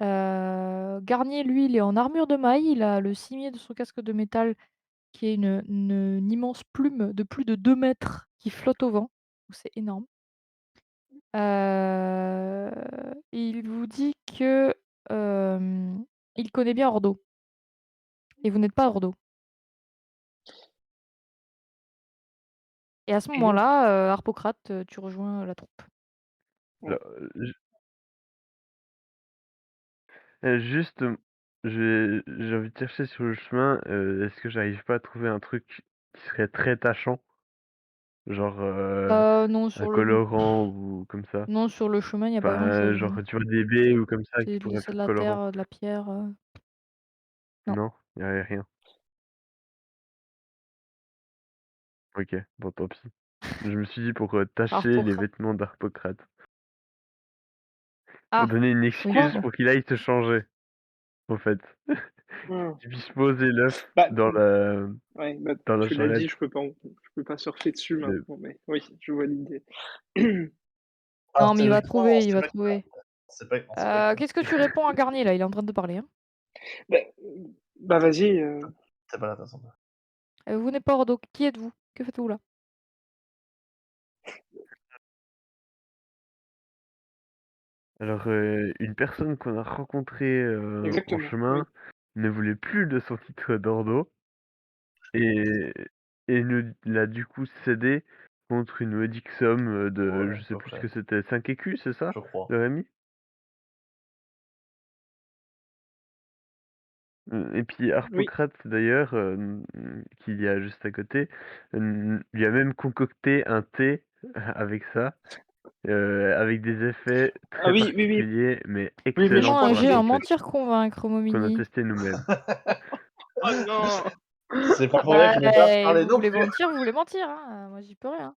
Garnier, lui, il est en armure de maille, il a le cimier de son casque de métal qui est une immense plume de plus de 2 mètres qui flotte au vent. Donc c'est énorme. Il vous dit que, il connaît bien Ordo et vous n'êtes pas à Ordo. Et à ce Et moment-là, Harpocrate, tu rejoins la troupe. ouais. Alors, juste, j'ai envie de chercher sur le chemin, est-ce que j'arrive pas à trouver un truc qui serait très tâchant? Genre, Non un sur le colorant ou comme ça? Non, sur le chemin, il y a pas Enfin, grand-chose, genre, hein. tu vois, des baies ou comme ça qui C'est pourraient c'est de faire la terre, colorant? de la pierre, non. Non? Il y avait rien? OK, bon tant pis. Je me suis dit pour, tâcher les Harpocrate. vêtements d'Harpocrate. Pour Ah! donner une Oui, Quoi? excuse bon. pour qu'il aille se changer, en fait. Mmh. Qu'il puisse poser l'œuf Bah, ouais, bah, dans la tu l'as dit, charrette. je peux pas surfer dessus Le maintenant, mais oui, je vois l'idée. Ah, Non, mais il va techniquement, trouver, il c'est va pas qu'un trouver. c'est pas qu'un Qu'est-ce que tu réponds à Garnier là? Il est en train de parler, hein. Bah, bah, vas-y, c'est pas la tasse en deux. Vous n'êtes pas Ordo, qui êtes-vous? Que faites-vous là? Alors, une personne qu'on a rencontrée, en exactement, chemin oui. ne voulait plus de son titre d'ordo et nous l'a du coup cédé contre une modique somme, Ouais, de je à sais peu plus ce près, que c'était, 5 écus, c'est ça? je crois. De Rémi? Et puis Oui. Harpocrate d'ailleurs, qu'il y a juste à côté, lui a même concocté un thé avec ça, avec des effets Ah très oui, oui, oui. particuliers, mais Oui, oui, je excellents Fais-moi un crois pour la jet qu'il en santé, mentir-convaincre, qu'on a Momini. testé nous-mêmes. oh non! C'est pas pour rien Bah, qu'il ait pas parlé vous non voulez plus. mentir, vous voulez mentir, hein, moi j'y peux rien.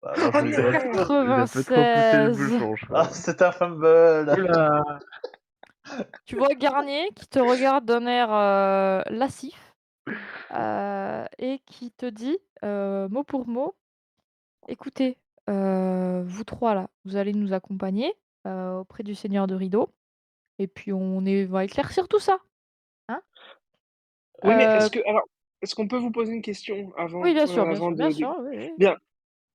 Bah, moi, je Oh lui dirais autre non! chose. Il a pas trop poussé le 96. bouchon, je Ah, crois. c'est un fumble! Ouh là! Tu vois Garnier qui te regarde d'un air, lascif, et qui te dit, mot pour mot: «Écoutez, vous 3 là, vous allez nous accompagner, auprès du seigneur de Rideau et puis va éclaircir tout ça, hein?» Oui, mais Heu, est-ce qu'on peut vous poser une question oui, bien avant sûr, bien de sûr, oui, oui. bien.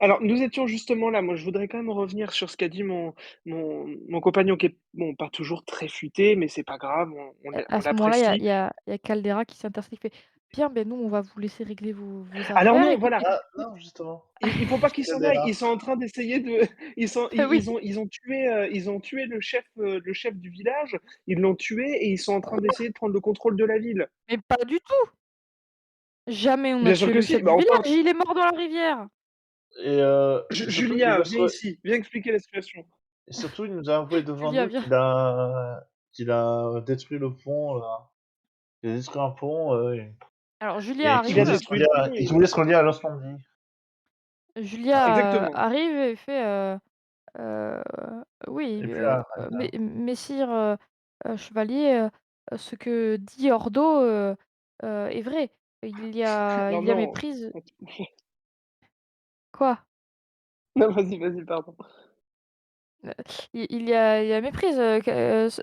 Alors, nous étions justement là. Moi, je voudrais quand même revenir sur ce qu'a dit mon compagnon qui est, bon, pas toujours très futé, mais c'est pas grave, on À ce moment-là, l'apprécie. il y a Caldera qui s'intercale, qui fait: «Bien, ben nous, on va vous laisser régler vos Alors affaires non, et puis» voilà, Ah, non, justement. il faut pas qu'ils s'en aillent. Caldera. Ils sont en train d'essayer de oui, ils ont tué le chef du village. Ils l'ont tué et ils sont en train d'essayer de prendre le contrôle de la ville. mais pas du tout! Jamais on a Bien sûr tué que le si, chef bah, du village, enfin, il est mort dans la rivière! Et surtout, Julia, viens ici, viens expliquer la situation. il nous a avoué devant Julia, nous viens. qu'il a détruit le pont, là. Il a détruit un pont, Alors Julia et Il a arrive, détruit le pont qu'il et voulait se relier à l'Osmanli. Julia, exactement. arrive et fait, heu: «Oui, Et puis mé Arita. messire, chevalier, ce que dit Ordo, est vrai. Non, Il y a non. méprise». Quoi? Non, vas-y, vas-y, pardon. Heu, il y a méprise,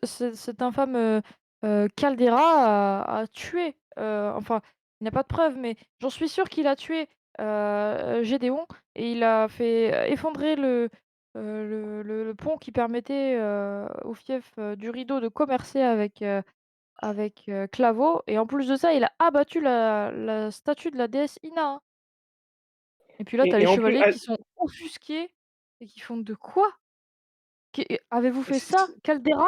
cet infâme, Caldera a tué, enfin, il n'y a pas de preuves, mais j'en suis sûre qu'il a tué, Gédéon et il a fait effondrer le pont qui permettait, au fief, du Rideau de commercer avec, Claveau et en plus de ça, il a abattu la statue de la déesse Ina, hein. Et puis là, tu as les Et en plus, chevaliers ah, qui sont offusqués et qui font: «De quoi? Avez-vous fait c'est ça, Caldera?»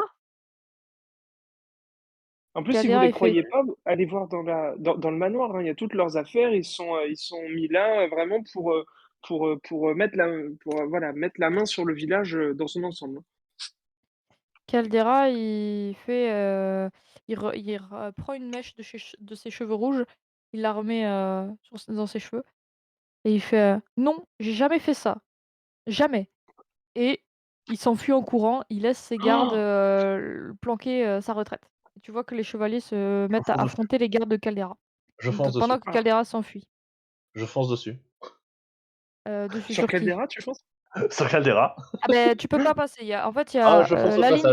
en plus, si vous Caldera, les il fait: croyez pas, allez voir dans le manoir, hein, il y a toutes leurs affaires. Ils sont mis là, vraiment voilà, mettre la main sur le village, dans son ensemble, hein. Caldera, il fait, il re prend une mèche de ses cheveux rouges, il la remet, dans ses cheveux et il fait: «Non, j'ai jamais fait ça, jamais» et il s'enfuit en courant, il laisse ses gardes, planquer, sa retraite. Et tu vois que les chevaliers se Je mettent à fonce dessus. affronter les gardes de Caldera. Je Donc fonce pendant dessus. que Ah, Caldera s'enfuit. Je fonce dessus. Dessus sur sur qui? Caldera, tu penses? Sur Caldera. Ah beh, tu peux pas passer, il y Ah, a, je fonce au passage.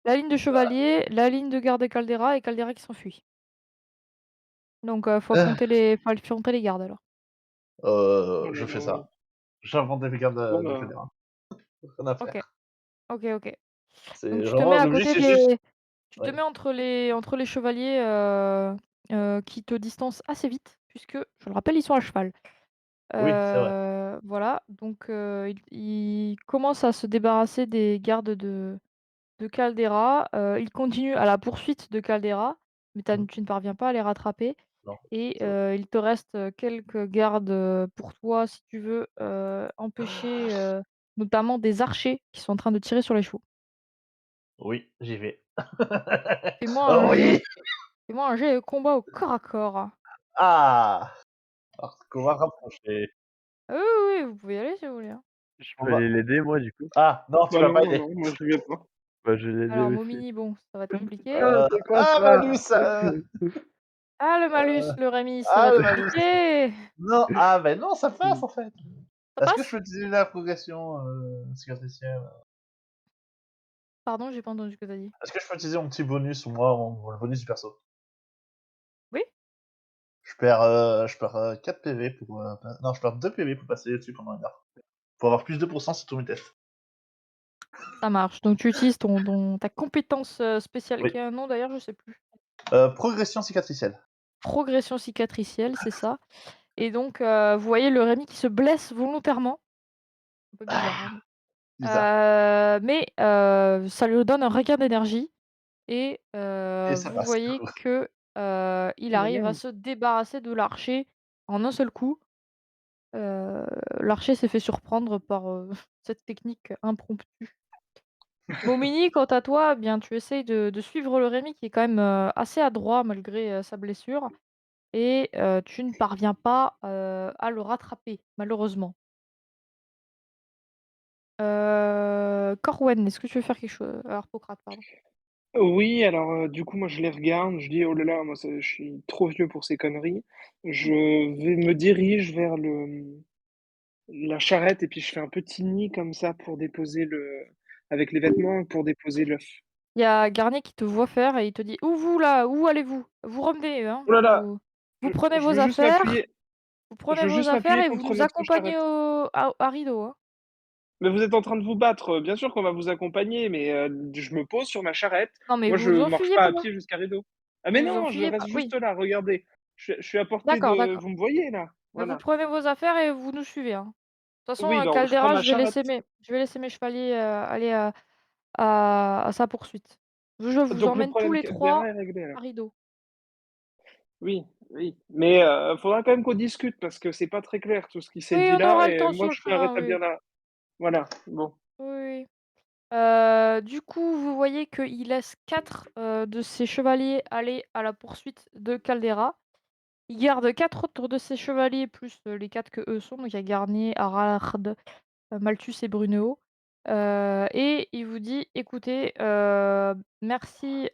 la ligne de chevalier, la ligne de garde de Caldera et Caldera qui s'enfuit. Donc faut affronter les gardes alors. Oh là Je fais là. ça. J'invente des gardes Bon, de bah, Caldera. Rien à OK, faire. OK. Donc C'est tu te mets vraiment à l'objectif, côté c'est juste tu te ouais. mets entre les chevaliers, qui te distancent assez vite puisque, je le rappelle, ils sont à cheval. Oui, c'est vrai. Voilà, donc ils commencent à se débarrasser des gardes de Caldera, ils continuent à la poursuite de Caldera, mais Mmh. tu ne parviens pas à les rattraper Non, et c'est vrai. il te reste, quelques gardes, pour toi si tu veux, empêcher, notamment des archers qui sont en train de tirer sur les chevaux. Oui, j'y vais. Fais-moi Oh un jet oui! fais-moi un jet de combat au corps à corps. Ah! Alors qu'on va rapprocher. Ah oui, oui, oui, vous pouvez y aller si vous voulez, hein. Je On peux va aller l'aider moi du coup? Ah! Non, tu Bah vas pas non, non, aider. non, moi je vais pas. Bah je vais l'aider Alors aussi. Momini, bon, ça va être compliqué. Ah, c'est quoi Ah ça? malus! Ah le malus, Heu, le Rémi, ça va ah être le malus! compliqué! Non, ah ben non, ça passe en fait. Ça Est-ce que je passe? peux utiliser la progression, cicatricielle? Pardon, j'ai pas entendu ce que tu as dit. Est-ce que je peux utiliser mon petit bonus, moi, le bonus du perso? Oui? Je perds 4 PV pour, non, je perds 2 PV pour passer dessus pendant 1 heure. Pour avoir plus 2% sur tous mes tests. Ça marche. Donc tu utilises ta compétence, spéciale Oui. qui a un nom d'ailleurs, je sais plus. Progression cicatricielle. Progression cicatricielle, c'est ça. Et donc, vous voyez le Rémi qui se blesse volontairement. Un peu bizarre, hein, Bizarre. mais ça lui donne un regain d'énergie et Et ça vous passe du voyez coup. que, il Quand arrive à même. se débarrasser de l'archer en un seul coup. Heu, L'archer s'est fait surprendre par, cette technique impromptue. Momini, quant à toi, eh bien, tu essayes de suivre le Rémi qui est quand même, assez adroit malgré, sa blessure et tu ne parviens pas, à le rattraper, malheureusement. Corwen, est-ce que tu veux faire quelque chose? Harpocrate, pardon. Oui, alors, du coup, moi je les regarde, je dis: «Oh là là, moi ça je suis trop vieux pour ces conneries». Je me dirige vers la charrette et puis je fais un petit nid comme ça pour déposer avec les vêtements pour déposer l'œuf. Il y a Garnier qui te voit faire et il te dit: «Où vous là? Où allez-vous? Vous revenez, hein, Oh là là, vous prenez je vos veux juste affaires m'appuyer vous prenez je veux vos juste affaires m'appuyer et vous contre nous notre accompagnez charrette. à Rideau, hein». Mais vous êtes en train de vous battre, bien sûr qu'on va vous accompagner, mais je me pose sur ma charrette. Non, mais Moi, vous je vous marche enfuyez pas à pas. pied jusqu'à Rideau. Ah mais Vous vous non, je enfuyez pas. reste juste Oui, là, regardez. Je suis à portée d'accord, de d'accord. vous me voyez là? Mais vous Voilà. prenez vos affaires et vous nous suivez, hein. De toute façon, Oui, ben, je prends Caldera, ma charrette. je vais laisser mes chevaliers, aller à sa poursuite. Je vous Donc le emmène tous problème les Caldera 3 est réglé à alors? Rideau. Oui, oui, mais faudra quand même qu'on discute parce que c'est pas très clair tout ce qui s'est Oui, dit on là aura le et temps moi sur le je peux chemin, rétablir oui. la voilà, bon. Oui, oui. Du coup, vous voyez qu'il laisse 4 de ses chevaliers aller à la poursuite de Caldera. Il garde 4 autres de ses chevaliers plus, les 4 que eux sont, donc il y a Garnier, Harald, Malthus et Brunehaut. Et il vous dit: «Écoutez, merci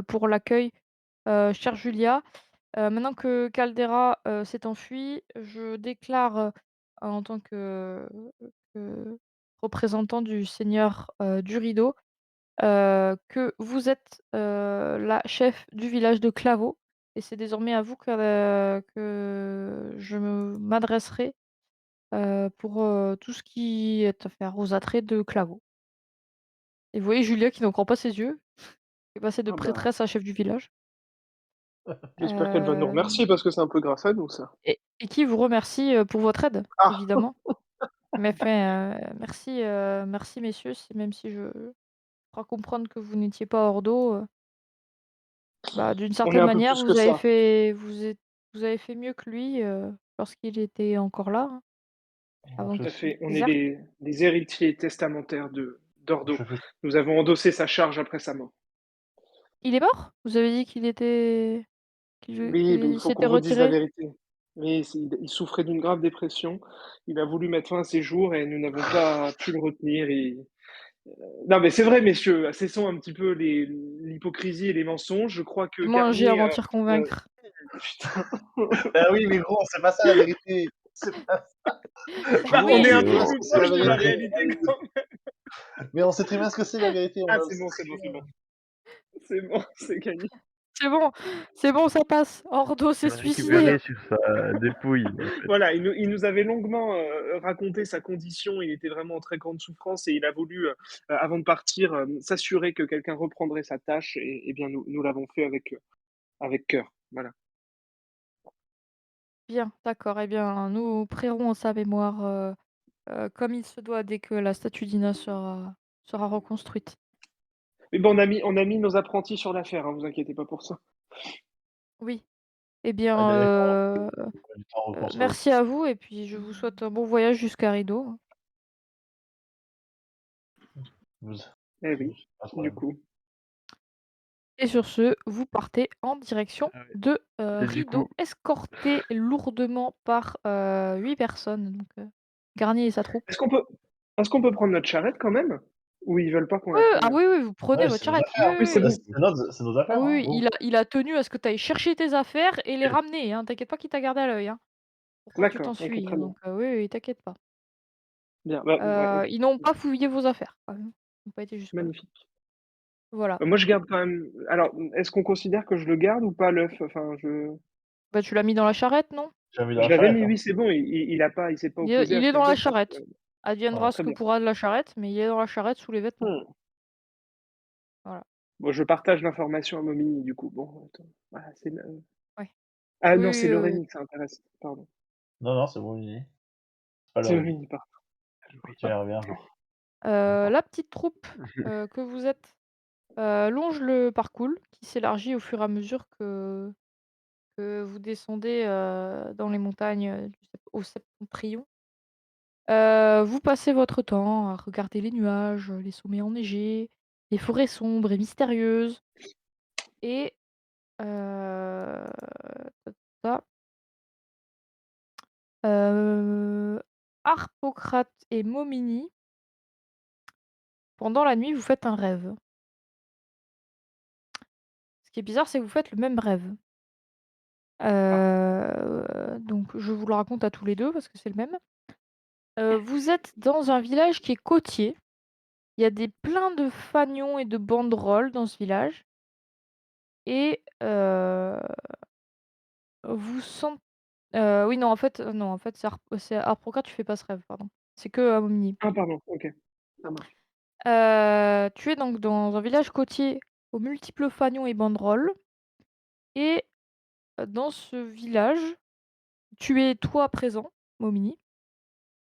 pour l'accueil, chère Julia. Maintenant que Caldera, s'est enfui, je déclare, en tant que représentant du seigneur, du Rideau, que vous êtes, la chef du village de Claveau et c'est désormais à vous que je m'adresserai, pour, tout ce qui est affaire aux attraits de Claveau». Et vous voyez Julia qui n'en croit pas ses yeux, qui est passée de Ah bah, prêtresse à chef du village. j'espère qu'elle va nous remercier Hem parce que c'est un peu grâce à nous ça. et qui vous remercie, pour votre aide, Ah! évidemment. Mais fait, merci, merci messieurs, même si je crois comprendre que vous n'étiez pas hors d'eau, bah, d'une On est certaine un peu manière, plus que ça. vous avez fait mieux que lui, lorsqu'il était encore là, hein, avant Tout à qu'il fait, on est déserte. les héritiers testamentaires de Je d'Ordo. fais Nous avons endossé sa charge après sa mort. Il est mort? Vous avez dit Oui, mais il qu'il faut qu'on s'était vous dise la retiré? vérité. Oui, il souffrait d'une grave dépression. Il a voulu mettre fin à ses jours et nous n'avons pas pu le retenir. Non, mais c'est vrai, messieurs, cessons un petit peu l'hypocrisie et les mensonges. Je crois que Fais-moi un jet à Garnier, mentir heu, convaincre. putain, bah oui, mais gros, c'est pas ça la vérité. C'est pas bah, gros, on on est Oui, sait un très peu bien ce Non. plus que c'est la proche de la vérité. réalité quand même. Mais on sait très bien ce que c'est la vérité, on Ah, le c'est sait bon, c'est très bon, c'est bien. bon. C'est bon, c'est gagné. c'est bon, c'est bon, ça passe. Ordo s'est Il l'a suicidé. récupéré sur sa dépouille en fait. Voilà, il nous avait longuement, raconté sa condition. Il était vraiment en très grande souffrance et il a voulu, avant de partir, s'assurer que quelqu'un reprendrait sa tâche et bien nous l'avons fait avec cœur. Voilà. Bien, d'accord, eh bien, nous prierons sa mémoire, comme il se doit dès que la statue d'Ina sera reconstruite. Mais bon, on a mis nos apprentis sur l'affaire, hein, vous inquiétez pas pour ça. Oui, eh Ouais, bien, d'accord, on a du temps à reconstruire le merci à vous et puis je vous souhaite un bon voyage jusqu'à Rideau, hein. vous Eh oui, pas de du problème. coup. Et sur ce, vous partez en direction Ah ouais. de, Et du coup Rideau, escorté lourdement par, 8 personnes, donc Garnier et sa troupe. Est-ce qu'on peut est-ce qu'on peut prendre notre charrette quand même? Ou ils veulent pas qu'on Oui, la ah prenne? oui, oui, vous prenez Ouais, votre c'est nos charrette. Oui, affaires. Oui, oui, c'est oui. bon. C'est nos Ah affaires, hein. oui, oui, il a tenu à ce que tu ailles chercher tes affaires et les ramener, hein. T'inquiète pas qu'il t'a gardé à l'œil, hein, pour pas que tu D'accord, OK, t'enfuis, très hein, bien. donc oui, oui, t'inquiète pas. Bien, bah, ouais, OK. Ils n'ont pas fouillé vos affaires, quand même. Ils n'ont pas été jusque-là. Magnifique. Voilà. Moi, je garde quand même alors, est-ce qu'on considère que je le garde ou pas l'œuf? Enfin, Bah, tu l'as mis dans la charrette, non? Tu l'as mis dans je la l'avais charrette, mis, hein. oui, c'est bon, il s'est pas Il est opposé à il ce est que je dans le la garde. charrette. Voilà. Adviendra ce Très que bien. pourra de la charrette, mais il est dans la charrette sous les vêtements. Mmh. Voilà. Bon, je partage l'information à Momini, du coup. Bon, attends, voilà, c'est le Ouais. ah non, Oui, c'est le Rémi que ça intéresse, pardon. Non, non, c'est bon, Mini. C'est pas le C'est Rémi. Momini, pardon. Tu y reviens un jour. La petite troupe, que vous êtes, longe le parcours qui s'élargit au fur et à mesure que vous descendez, dans les montagnes, au septentrion. Vous passez votre temps à regarder les nuages, les sommets enneigés, les forêts sombres et mystérieuses et ta ta Harpocrate et Momini, pendant la nuit, vous faites un rêve. Ce qui est bizarre, c'est que vous faites le même rêve. Ah, Donc je vous le raconte à tous les 2 parce que c'est le même. Vous êtes dans un village qui est côtier. Il y a plein de fanions et de banderoles dans ce village et vous sent oui, non, en fait, non, en fait, c'est Harpocrate, tu fais pas ce rêve, pardon. C'est que Momini. ah pardon, OK, ça marche. Tu es donc dans un village côtier aux multiples fanions et banderoles et dans ce village, tu es toi présent, Momini,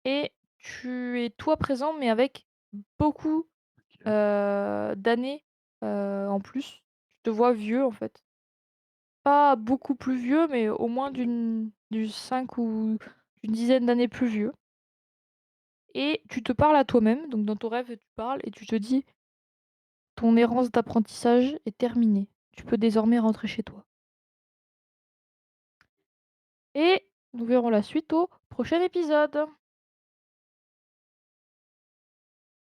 et tu es toi présent mais avec beaucoup, OK. d'années, en plus. Tu te vois vieux, en fait. Pas beaucoup plus vieux, mais au moins du 5 ou d'une dizaine d'années plus vieux et tu te parles à toi-même, donc dans ton rêve, tu parles et tu te dis: «Ton errance d'apprentissage est terminée. Tu peux désormais rentrer chez toi» et nous verrons la suite au prochain épisode.